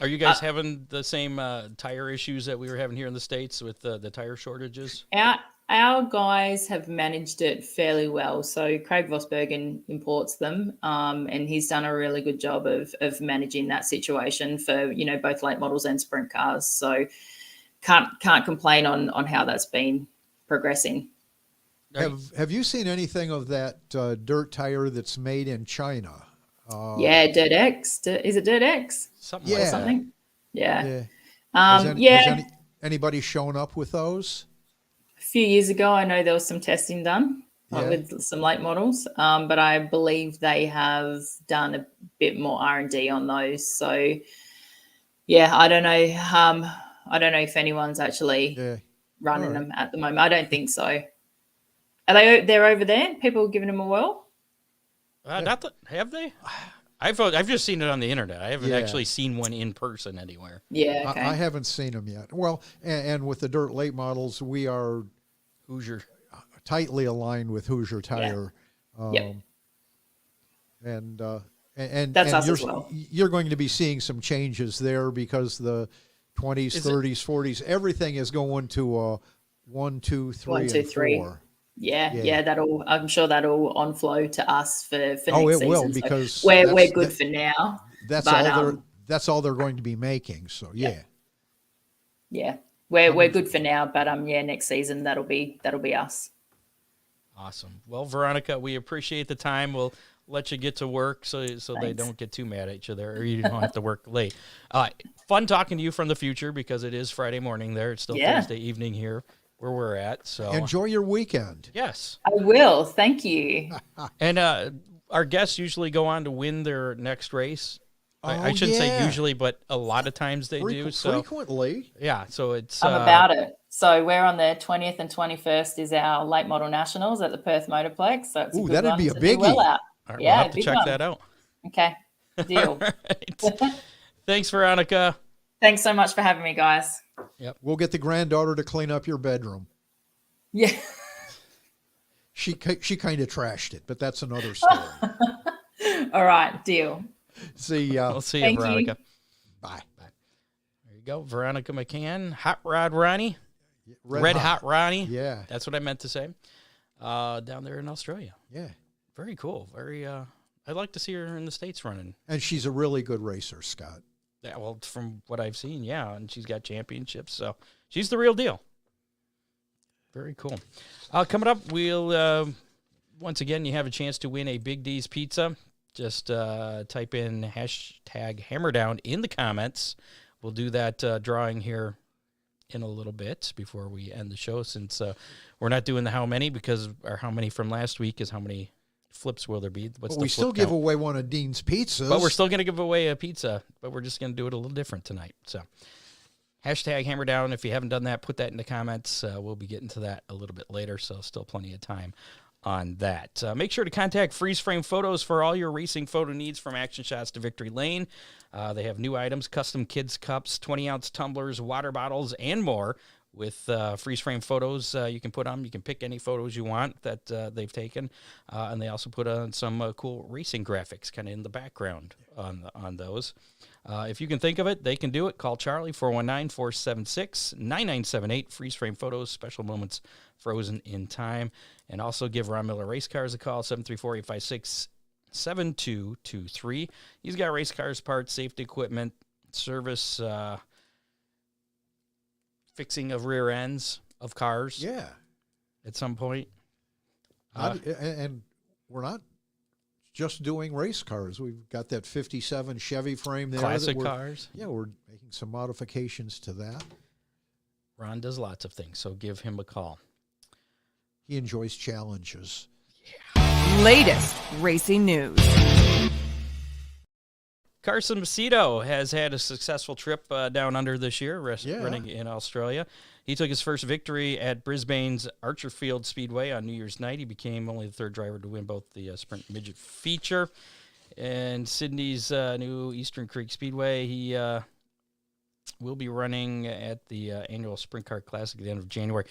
B: Are you guys having the same tire issues that we were having here in the States with the tire shortages?
D: Our guys have managed it fairly well. So Craig Vosbergen imports them, and he's done a really good job of managing that situation for both late models and sprint cars. So can't complain on how that's been progressing.
C: Have you seen anything of that dirt tire that's made in China?
D: Dirt X. Is it Dirt X?
B: Something like
D: something. Yeah.
C: Has anybody shown up with those?
D: A few years ago, I know there was some testing done with some late models, but I believe they have done a bit more R&D on those. So, I don't know. I don't know if anyone's actually running them at the moment. I don't think so. Are they're over there? People giving them a whirl?
B: Have they? I've just seen it on the internet. I haven't actually seen one in person anywhere.
D: Yeah, okay.
C: I haven't seen them yet. Well, and with the dirt late models, we are
B: Hoosier
C: tightly aligned with Hoosier Tire. And
D: that's us as well.
C: You're going to be seeing some changes there because the 20s, 30s, 40s, everything is going to 1, 2, 3, 1, 2, and 3. 4.
D: Yeah. I'm sure that'll on flow to us for next season.
C: It will, because
D: so we're good for now.
C: That's all they're going to be making. So
D: we're good for now, but next season that'll be us.
B: Awesome. Well, Veronica, we appreciate the time. We'll let you get to work so they
D: Thanks.
B: don't get too mad at each other, or you don't have to work late. Fun talking to you from the future because it is Friday morning there. It's still Thursday evening here where we're at. So
C: Enjoy your weekend.
B: yes.
D: I will. Thank you.
B: And our guests usually go on to win their next race. I
C: Oh,
B: shouldn't say
C: yeah.
B: usually, but a lot of times they do. So
C: Frequently.
B: yeah, so it's
D: I'm about it. So we're on the 20th and 21st is our late model nationals at the Perth Motorplex. So it's a
C: Ooh,
D: good
C: that'd
D: one
C: be a
D: to do well
C: biggie.
D: out.
B: all right,
D: Yeah,
B: we'll have to
D: big
B: check
D: one.
B: that out.
D: Okay, deal.
B: Right. Thanks, Veronica.
D: Thanks so much for having me, guys.
C: We'll get the granddaughter to clean up your bedroom.
D: Yeah.
C: She kind of trashed it, but that's another story.
D: All right, deal.
C: See ya.
B: We'll see you,
D: Thank you.
B: Veronica.
C: Bye.
B: There you go, Veronica McCann, Hot Rod Ronnie, Red Hot Ronnie.
C: Yeah.
B: That's what I meant to say. Down there in Australia.
C: Yeah.
B: Very cool. Very. I'd like to see her in the States running.
C: And she's a really good racer, Scott.
B: Yeah, well, from what I've seen, yeah, and she's got championships, so she's the real deal. Very cool. Coming up, we'll once again you have a chance to win a Big D's pizza. Just type in #HammerDown in the comments. We'll do that drawing here in a little bit before we end the show, since we're not doing the how many because our how many from last week is how many flips will there be. What's
C: But
B: the
C: we still
B: flip
C: give
B: count?
C: away one of Dean's pizzas.
B: But we're still going to give away a pizza, but we're just going to do it a little different tonight. So #HammerDown. If you haven't done that, put that in the comments. We'll be getting to that a little bit later, so still plenty of time on that. Make sure to contact Freeze Frame Photos for all your racing photo needs, from action shots to victory lane. They have new items, custom kids cups, 20-ounce tumblers, water bottles, and more. With freeze frame photos, you can put on. You can pick any photos you want that they've taken, and they also put on some cool racing graphics kind of in the background on those. If you can think of it, they can do it. Call Charlie 419-476-9978. Freeze frame photos, special moments frozen in time, and also give Ron Miller Race Cars a call 734-856-7223. He's got race cars, parts, safety equipment, service. Fixing of rear ends of cars.
C: Yeah.
B: At some point.
C: And we're not just doing race cars. We've got that 57 Chevy frame there.
B: Classic cars.
C: Yeah, we're making some modifications to that.
B: Ron does lots of things, so give him a call.
C: He enjoys challenges.
A: Latest racing news.
B: Carson Macedo has had a successful trip down under this year, running in Australia. He took his first victory at Brisbane's Archerfield Speedway on New Year's night. He became only the third driver to win both the sprint and midget feature. And Sydney's new Eastern Creek Speedway, he will be running at the annual Sprint Car Classic at the end of January.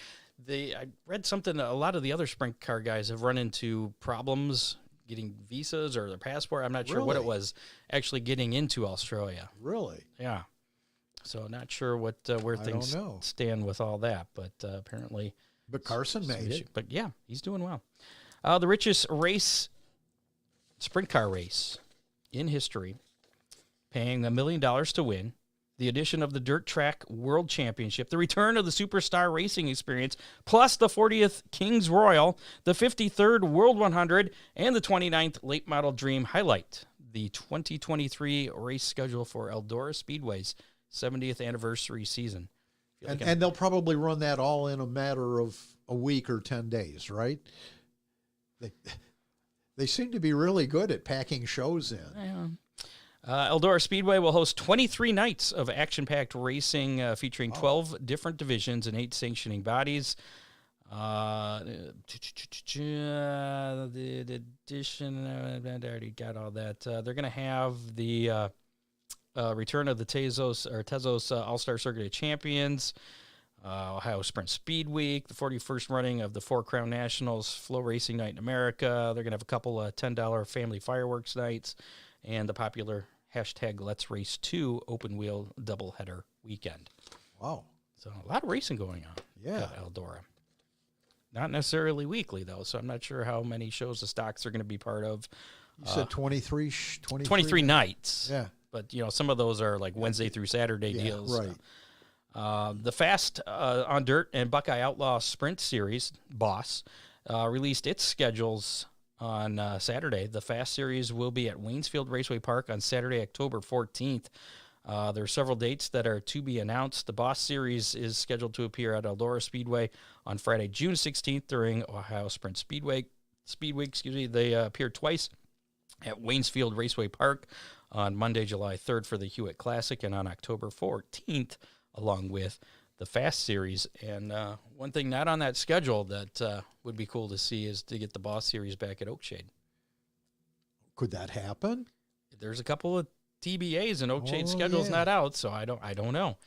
B: I read something, a lot of the other sprint car guys have run into problems getting visas or their passport. I'm not sure what it was, actually getting into Australia.
C: Really?
B: Yeah. So not sure where things stand with all that, but apparently.
C: But Carson made it.
B: But yeah, he's doing well. The richest sprint car race in history, paying $1 million to win. The addition of the Dirt Track World Championship, the return of the Superstar Racing Experience, plus the 40th Kings Royal, the 53rd World 100, and the 29th Late Model Dream Highlight. The 2023 race schedule for Eldora Speedway's 70th anniversary season.
C: And they'll probably run that all in a matter of a week or 10 days, right? They seem to be really good at packing shows in.
B: Yeah. Eldora Speedway will host 23 nights of action-packed racing featuring 12 different divisions and 8 sanctioning bodies. The addition, I already got all that. They're going to have the return of the Tezos All-Star Circuit of Champions, Ohio Sprint Speed Week, the 41st running of the Four Crown Nationals Flow Racing Night in America. They're going to have a couple of $10 family fireworks nights, and the popular #Let's Race 2 open wheel doubleheader weekend.
C: Wow.
B: So a lot of racing going on at Eldora. Not necessarily weekly, though, so I'm not sure how many shows the stocks are going to be part of.
C: You said 23
B: nights.
C: Yeah.
B: But, some of those are like Wednesday through Saturday deals.
C: Right.
B: The Fast on Dirt and Buckeye Outlaw Sprint Series, BOSS, released its schedules on Saturday. The Fast Series will be at Waynesfield Raceway Park on Saturday, October 14th. There are several dates that are to be announced. The Boss Series is scheduled to appear at Eldora Speedway on Friday, June 16th during Ohio Sprint Speedway. They appear twice at Waynesfield Raceway Park on Monday, July 3rd for the Hewitt Classic, and on October 14th, along with the Fast Series. And one thing not on that schedule that would be cool to see is to get the Boss Series back at Oakshade.
C: Could that happen?
B: There's a couple of TBAs and Oakshade schedule's not out, so I don't know.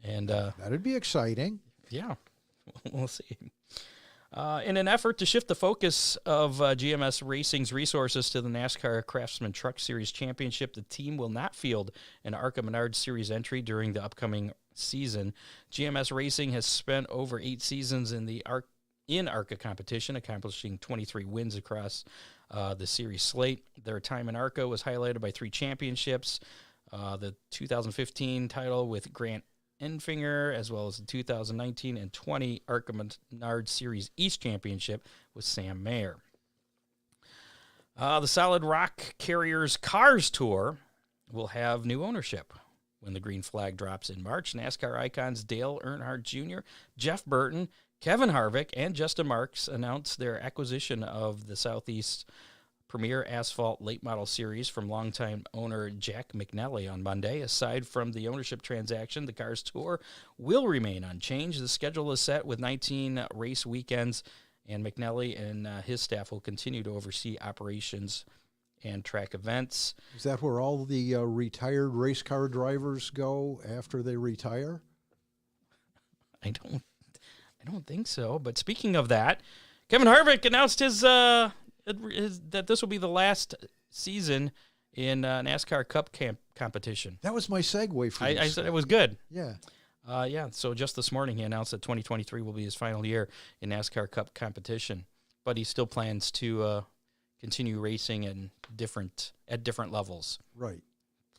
B: And
C: that'd be exciting.
B: Yeah, we'll see. In an effort to shift the focus of GMS Racing's resources to the NASCAR Craftsman Truck Series Championship, the team will not field an ARCA Menard Series entry during the upcoming season. GMS Racing has spent over 8 seasons in the ARCA competition, accomplishing 23 wins across the series slate. Their time in ARCA was highlighted by 3 championships, the 2015 title with Grant Enfinger, as well as the 2019 and 20 ARCA Menard Series East Championship with Sam Mayer. The Solid Rock Carriers Cars Tour will have new ownership when the green flag drops in March. NASCAR icons Dale Earnhardt Jr., Jeff Burton, Kevin Harvick, and Justin Marks announced their acquisition of the Southeast Premier Asphalt Late Model Series from longtime owner Jack McNally on Monday. Aside from the ownership transaction, the Cars Tour will remain unchanged. The schedule is set with 19 race weekends, and McNally and his staff will continue to oversee operations and track events.
C: Is that where all the retired race car drivers go after they retire?
B: I don't think so. But speaking of that, Kevin Harvick announced his that this will be the last season in NASCAR Cup competition.
C: That was my segue for you.
B: I said it was good.
C: Yeah.
B: So just this morning he announced that 2023 will be his final year in NASCAR Cup competition, but he still plans to continue racing at different levels.
C: Right.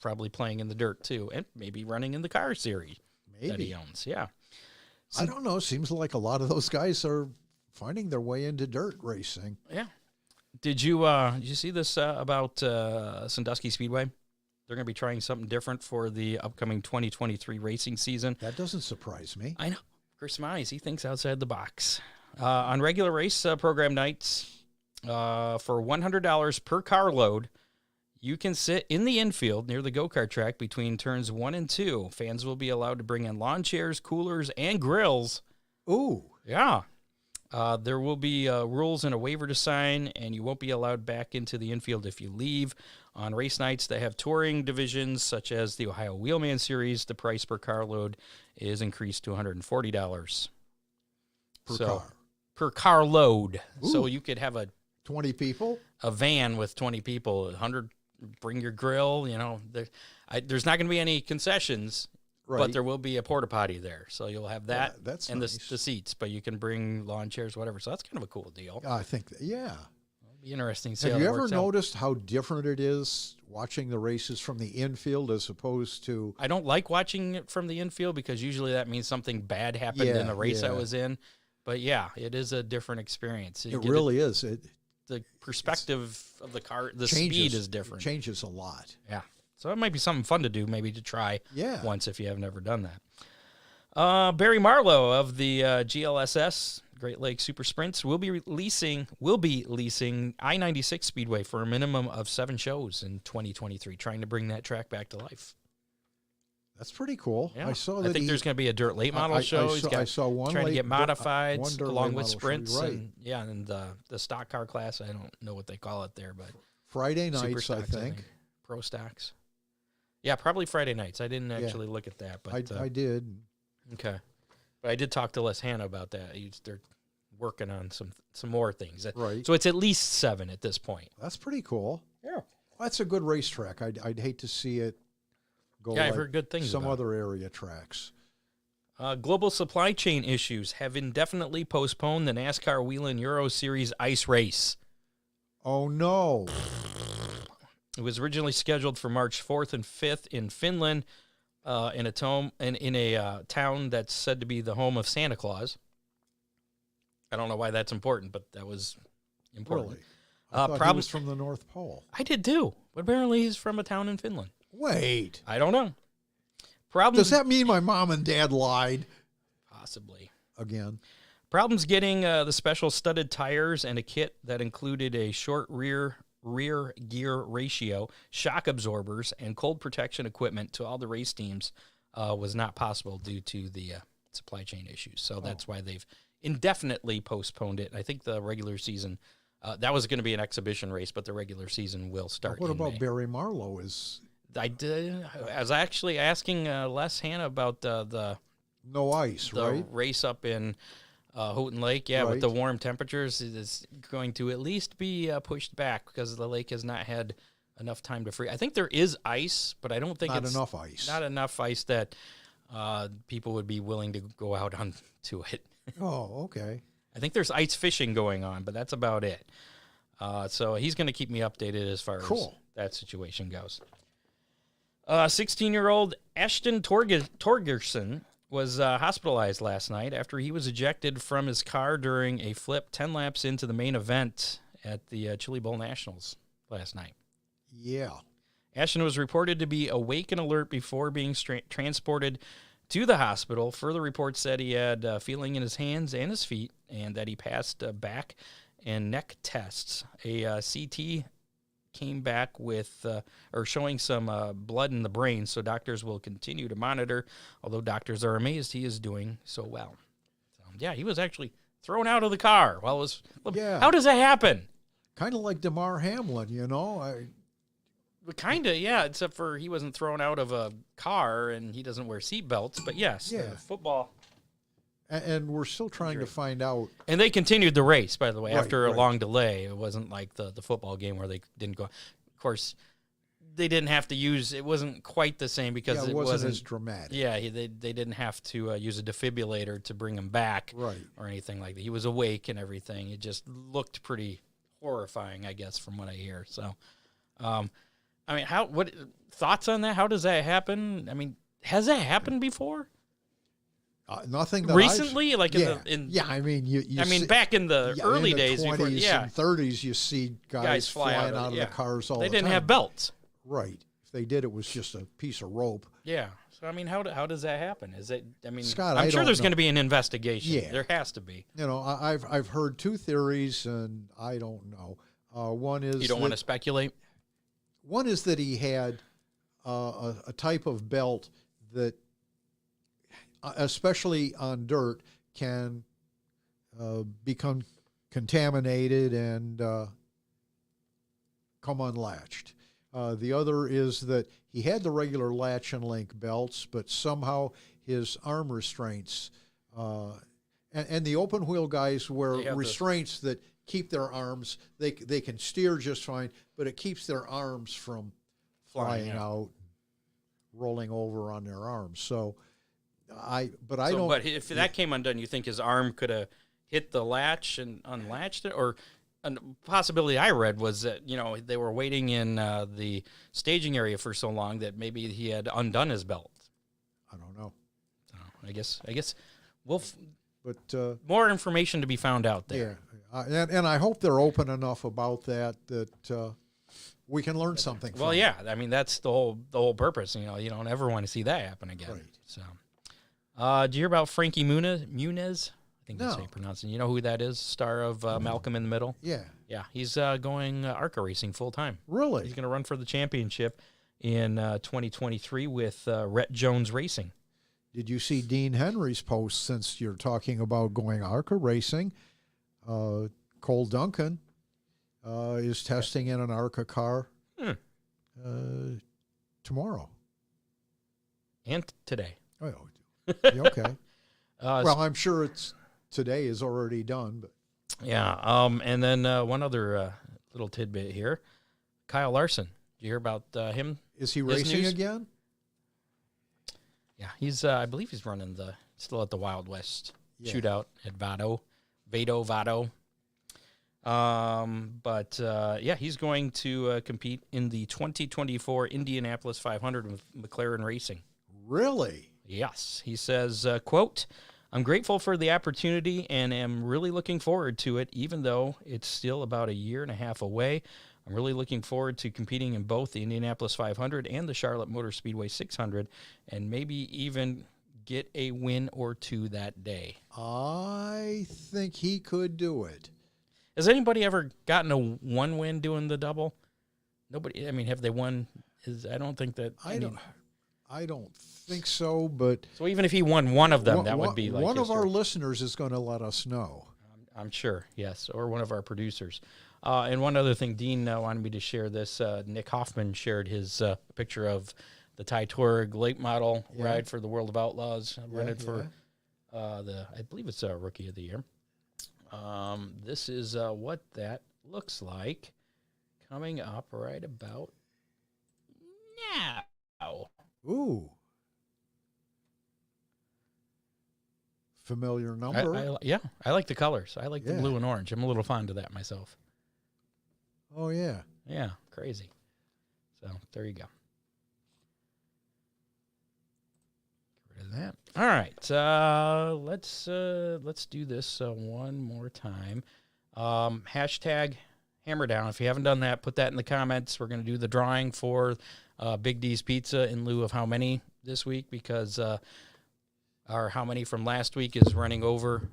B: Probably playing in the dirt too, and maybe running in the car series that he owns. Yeah. So,
C: I don't know. Seems like a lot of those guys are finding their way into dirt racing.
B: Yeah. Did you see this about Sandusky Speedway? They're going to be trying something different for the upcoming 2023 racing season.
C: That doesn't surprise me.
B: I know. Chris Mize, he thinks outside the box. On regular race program nights, for $100 per car load, you can sit in the infield near the go-kart track between turns 1 and 2. Fans will be allowed to bring in lawn chairs, coolers, and grills.
C: Ooh.
B: Yeah. There will be rules and a waiver to sign, and you won't be allowed back into the infield if you leave. On race nights, they have touring divisions, such as the Ohio Wheelman Series. The price per car load is increased to $140.
C: Per car.
B: Per car load.
C: Ooh.
B: So you could have
C: 20 people?
B: A van with 20 people, 100, bring your grill, there's not going to be any concessions. Right. But there will be a porta potty there, so you'll have that
C: that's
B: and
C: nice.
B: the seats. But you can bring lawn chairs, whatever. So that's kind of a cool deal.
C: I think, yeah.
B: It'll be interesting to see
C: Have
B: how
C: you
B: it
C: ever
B: works out.
C: noticed how different it is watching the races from the infield as opposed to...
B: I don't like watching it from the infield because usually that means something bad happened in the race I was in. But yeah, it is a different experience.
C: It really is.
B: The perspective of the car, the
C: changes,
B: speed is different.
C: It changes a lot.
B: Yeah. So it might be something fun to do, maybe to try once if you have never done that. Barry Marlowe of the GLSS, Great Lakes Super Sprints, will be leasing I-96 Speedway for a minimum of 7 shows in 2023, trying to bring that track back to life.
C: That's pretty cool.
B: Yeah.
C: I think
B: there's going to be a dirt late model show.
C: I saw one
B: trying to get modified along with sprints.
C: Right.
B: And the stock car class, I don't know what they call it there, but
C: Friday
B: Super
C: nights,
B: stocks,
C: I think.
B: Pro stocks. Yeah, probably Friday nights. I didn't actually look at that, but
C: I did.
B: Okay, but I did talk to Les Hanna about that. They're working on some more things.
C: Right.
B: So it's at least 7 at this point.
C: That's pretty cool.
B: Yeah.
C: Well, that's a good racetrack. I'd hate to see it go.
B: Yeah, I've heard good things.
C: Some
B: about
C: other area tracks.
B: Global supply chain issues have indefinitely postponed the NASCAR Whelen Euro Series ice race.
C: Oh no.
B: It was originally scheduled for March 4th and 5th in Finland, in a town that's said to be the home of Santa Claus. I don't know why that's important, but that was important.
C: I thought he was from the North Pole.
B: I did too, but apparently he's from a town in Finland.
C: Wait.
B: I don't know. Problems.
C: Does that mean my mom and dad lied?
B: Possibly.
C: Again.
B: Problems getting the special studded tires and a kit that included a short rear gear ratio, shock absorbers, and cold protection equipment to all the race teams was not possible due to the supply chain issues. So that's why they've indefinitely postponed it. I think the regular season, that was going to be an exhibition race, but the regular season will start.
C: What about
B: May.
C: Barry Marlowe?
B: I was actually asking Les Hanna about the
C: no ice, right?
B: Race up in Houghton Lake,
C: right.
B: With the warm temperatures, it is going to at least be pushed back because the lake has not had enough time to freeze. I think there is ice, but I don't think
C: Not
B: it's
C: enough ice.
B: Not enough ice that people would be willing to go out onto it.
C: Oh, okay.
B: I think there's ice fishing going on, but that's about it. So he's going to keep me updated as far as that situation goes. 16-year-old Ashton Torgerson was hospitalized last night after he was ejected from his car during a flip 10 laps into the main event at the Chili Bowl Nationals last night.
C: Yeah.
B: Ashton was reported to be awake and alert before being transported to the hospital. Further reports said he had feeling in his hands and his feet and that he passed back and neck tests. A CT came back with showing some blood in the brain, so doctors will continue to monitor, although doctors are amazed he is doing so well. So, he was actually thrown out of the car while it was...
C: Yeah.
B: How does that happen?
C: Kind of like DeMar Hamlin,
B: Kind of, yeah, except for he wasn't thrown out of a car and he doesn't wear seatbelts, but yes, football...
C: And we're still trying to find out.
B: And they continued the race, by the way,
C: Right,
B: after a
C: right.
B: long delay. It wasn't like the football game where they didn't go. Of course, they didn't have to use. It wasn't quite the same because
C: it wasn't as dramatic.
B: Yeah, they didn't have to use a defibrillator to bring him back,
C: Right.
B: or anything like that. He was awake and everything. It just looked pretty horrifying, I guess, from what I hear. So, what thoughts on that? How does that happen? I mean, has that happened before?
C: Nothing that
B: recently,
C: I've,
B: like
C: yeah,
B: in
C: yeah. I mean, you see,
B: back in the early
C: in the
B: days,
C: 20s
B: before,
C: and 30s, you see guys flying out of the cars all the time.
B: They didn't have belts,
C: right? If they did, it was just a piece of rope.
B: Yeah. So I mean, how does that happen? Is it? I mean,
C: Scott,
B: I'm sure there's going to be an investigation.
C: Yeah,
B: there has to be.
C: I've heard two theories, and I don't know. One is
B: you don't want to speculate.
C: One is that he had a type of belt that, especially on dirt, can become contaminated and come unlatched. The other is that he had the regular latch and link belts, but somehow his arm restraints, and the open wheel guys wear restraints that keep their arms, they can steer just fine, but it keeps their arms from flying out, rolling over on their arms. So, But
B: if that came undone, you think his arm could have hit the latch and unlatched it? Or a possibility I read was that, they were waiting in the staging area for so long that maybe he had undone his belt.
C: I don't know.
B: So I guess we'll...
C: But
B: more information to be found out there.
C: Yeah, and I hope they're open enough about that we can learn something from it.
B: Yeah, I mean, that's the whole purpose. You don't ever want to see that happen again.
C: Right.
B: So... did you hear about Frankie Muniz? I think that's how you pronounce it. You know who that is? Star of Malcolm in the Middle?
C: Yeah.
B: Yeah, he's going ARCA racing full-time.
C: Really?
B: He's going to run for the championship in 2023 with Rhett Jones Racing.
C: Did you see Dean Henry's post, since you're talking about going ARCA racing? Cole Duncan is testing in an ARCA car tomorrow.
B: And today.
C: Oh, okay. Well, I'm sure today is already done, but
B: yeah. And then one other little tidbit here: Kyle Larson. Did you hear about him?
C: Is he racing again?
B: Yeah, he's. I believe he's running still at the Wild West shootout at Vado. But he's going to compete in the 2024 Indianapolis 500 with McLaren Racing.
C: Really?
B: Yes. He says, quote, I'm grateful for the opportunity and am really looking forward to it, even though it's still about a year and a half away. I'm really looking forward to competing in both the Indianapolis 500 and the Charlotte Motor Speedway 600, and maybe even get a win or two that day.
C: I think he could do it.
B: Has anybody ever gotten a one win doing the double? Nobody. I mean, have they won? I don't think that.
C: I don't think so, but
B: so even if he won one of them, that would be like
C: one
B: history.
C: of our listeners is going to let us know.
B: I'm sure, yes, or one of our producers. And one other thing, Dean wanted me to share this. Nick Hoffman shared his picture of the Ty Torg late model ride for the World of Outlaws, rented for I believe it's Rookie of the Year. This is what that looks like coming up right about now.
C: Ooh. Familiar number.
B: I like the colors. I like the blue and orange. I'm a little fond of that myself.
C: Oh, yeah.
B: Yeah, crazy. So there you go. Get rid of that. All right, let's do this one more time. Hashtag Hammer Down. If you haven't done that, put that in the comments. We're going to do the drawing for Big D's Pizza in lieu of how many this week, because our how many from last week is running over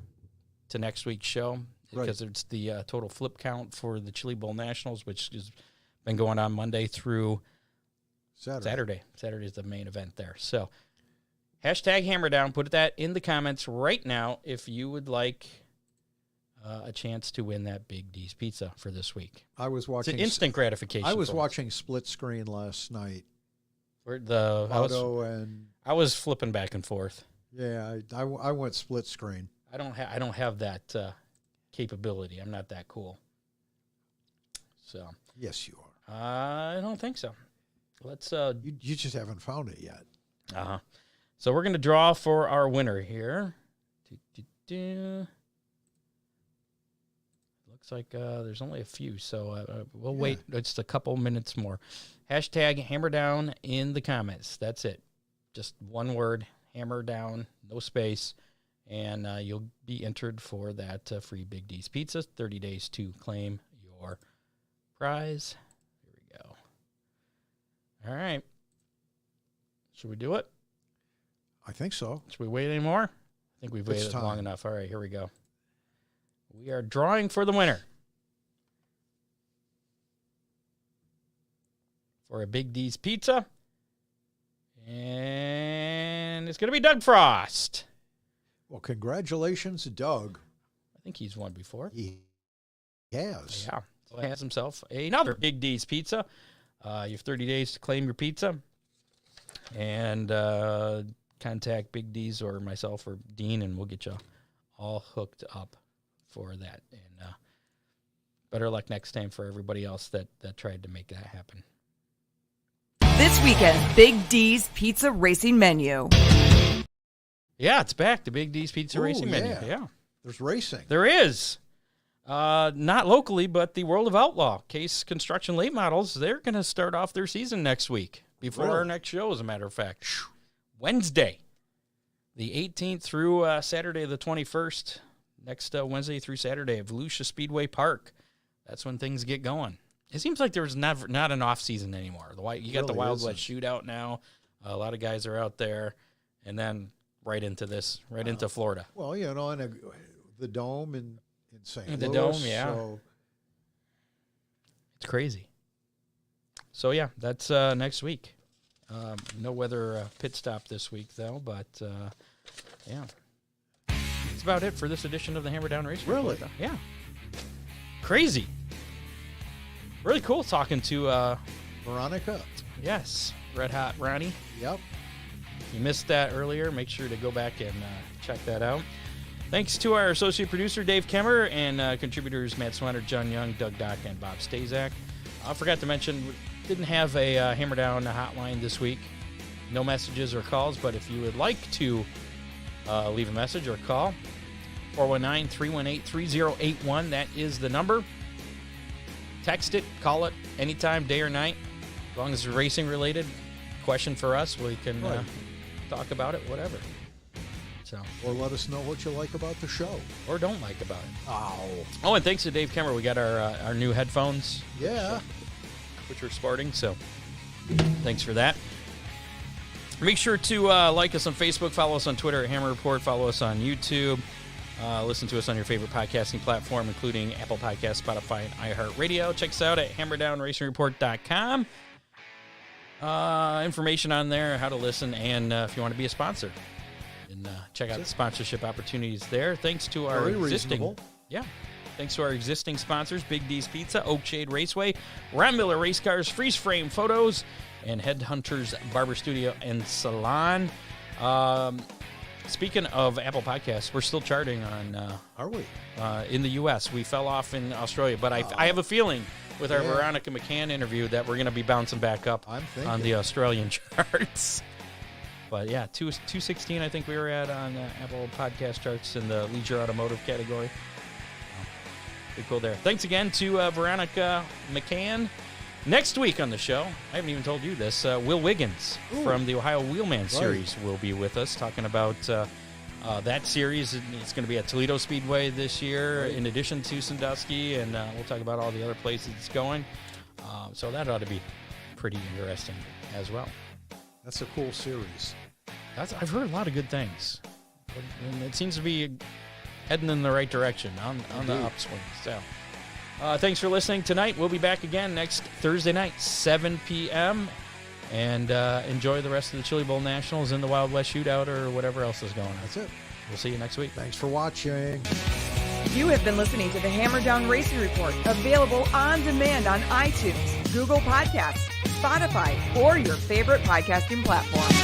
B: to next week's show, because it's the total flip count for the Chili Bowl Nationals, which has been going on Monday through Saturday. Saturday is the main event there. So hashtag Hammer Down. Put that in the comments right now if you would like a chance to win that Big D's Pizza for this week.
C: I was watching.
B: It's an instant gratification.
C: I was watching Split Screen last night.
B: Where I was flipping back and forth.
C: Yeah, I went split screen.
B: I don't have that capability. I'm not that cool. So
C: yes, you are.
B: I don't think so. Let's.
C: You just haven't found it yet.
B: So we're gonna draw for our winner here. Looks like there's only a few, so we'll wait just a couple minutes more. Hashtag Hammer Down in the comments. That's it. Just one word. Hammer Down, no space, and you'll be entered for that free Big D's Pizza. 30 days to claim your prize. Here we go. All right. Should we do it?
C: I think so.
B: Should we wait anymore? I think we've waited long enough. All right, here we go. We are drawing for the winner for a Big D's Pizza. And it's going to be Doug Frost.
C: Well, congratulations, Doug.
B: I think he's won before.
C: He has.
B: Yeah. So he has himself another Big D's Pizza. You have 30 days to claim your pizza. And contact Big D's or myself or Dean, and we'll get you all hooked up for that. And better luck next time for everybody else that tried to make that happen.
A: This weekend's Big D's Pizza Racing Menu.
B: Yeah, it's back. The Big D's Pizza Racing Menu. Yeah.
C: There's racing.
B: There is. Not locally, but the World of Outlaw. Case Construction Late Models, they're going to start off their season next week. Before our next show, as a matter of fact. Wednesday, the 18th through Saturday, the 21st. Next Wednesday through Saturday at Volusia Speedway Park. That's when things get going. It seems like there's not an off season anymore. You got the Wild West Shootout now. A lot of guys are out there, and then right into Florida.
C: Well, and the Dome in St. Louis.
B: The Dome, yeah.
C: So.
B: It's crazy. So yeah, that's next week. No weather pit stop this week though, but yeah, that's about it for this edition of the Hammer Down Race.
C: Really?
B: Yeah. Crazy. Really cool talking to
C: Veronica.
B: Yes, Red Hot Ronnie.
C: Yep.
B: If you missed that earlier, make sure to go back and check that out. Thanks to our associate producer, Dave Kemmer, and contributors Matt Swanner, John Young, Doug Dock, and Bob Stazak. I forgot to mention, we didn't have a Hammer Down hotline this week. No messages or calls, but if you would like to leave a message or call, 419-318-3081, that is the number. Text it, call it anytime, day or night, as long as it's racing related. Question for us, we can talk about it, whatever. So,
C: Or let us know what you like about the show.
B: or don't like about it.
C: Oh.
B: And thanks to Dave Kemmer, we got our new headphones,
C: Yeah.
B: which we're sporting. So, thanks for that. Make sure to like us on Facebook, follow us on Twitter at Hammer Report, follow us on YouTube, listen to us on your favorite podcasting platform, including Apple Podcasts, Spotify, and iHeartRadio. Check us out at hammerdownracingreport.com. Information on there, how to listen, and if you want to be a sponsor. And check out the sponsorship opportunities there. Thanks to our
C: Very
B: existing...
C: reasonable.
B: Yeah. Thanks to our existing sponsors, Big D's Pizza, Oak Shade Raceway, Ron Miller Race Cars, Freeze Frame Photos, and Headhunters Barber Studio and Salon. Speaking of Apple Podcasts, we're still charting on...
C: Are we?
B: in the U.S. We fell off in Australia, but I have a feeling with our Veronica McCann interview that we're going to be bouncing back up on the Australian charts. But yeah, 216 I think we were at on Apple Podcast charts in the leisure automotive category. Pretty cool there. Thanks again to Veronica McCann. Next week on the show, I haven't even told you this, Will Wiggins from the Ohio Wheelman Series will be with us talking about that series. It's going to be at Toledo Speedway this year, in addition to Sandusky, and we'll talk about all the other places it's going. So that ought to be pretty interesting as well.
C: That's a cool series.
B: I've heard a lot of good things, and it seems to be heading in the right direction on the upswing. So thanks for listening tonight. We'll be back again next Thursday night, 7 p.m., and enjoy the rest of the Chili Bowl Nationals and the Wild West Shootout or whatever else is going on.
C: That's it.
B: We'll see you next week.
C: Thanks for watching.
A: You have been listening to the Hammer Down Racing Report, available on demand on iTunes, Google Podcasts, Spotify, or your favorite podcasting platform.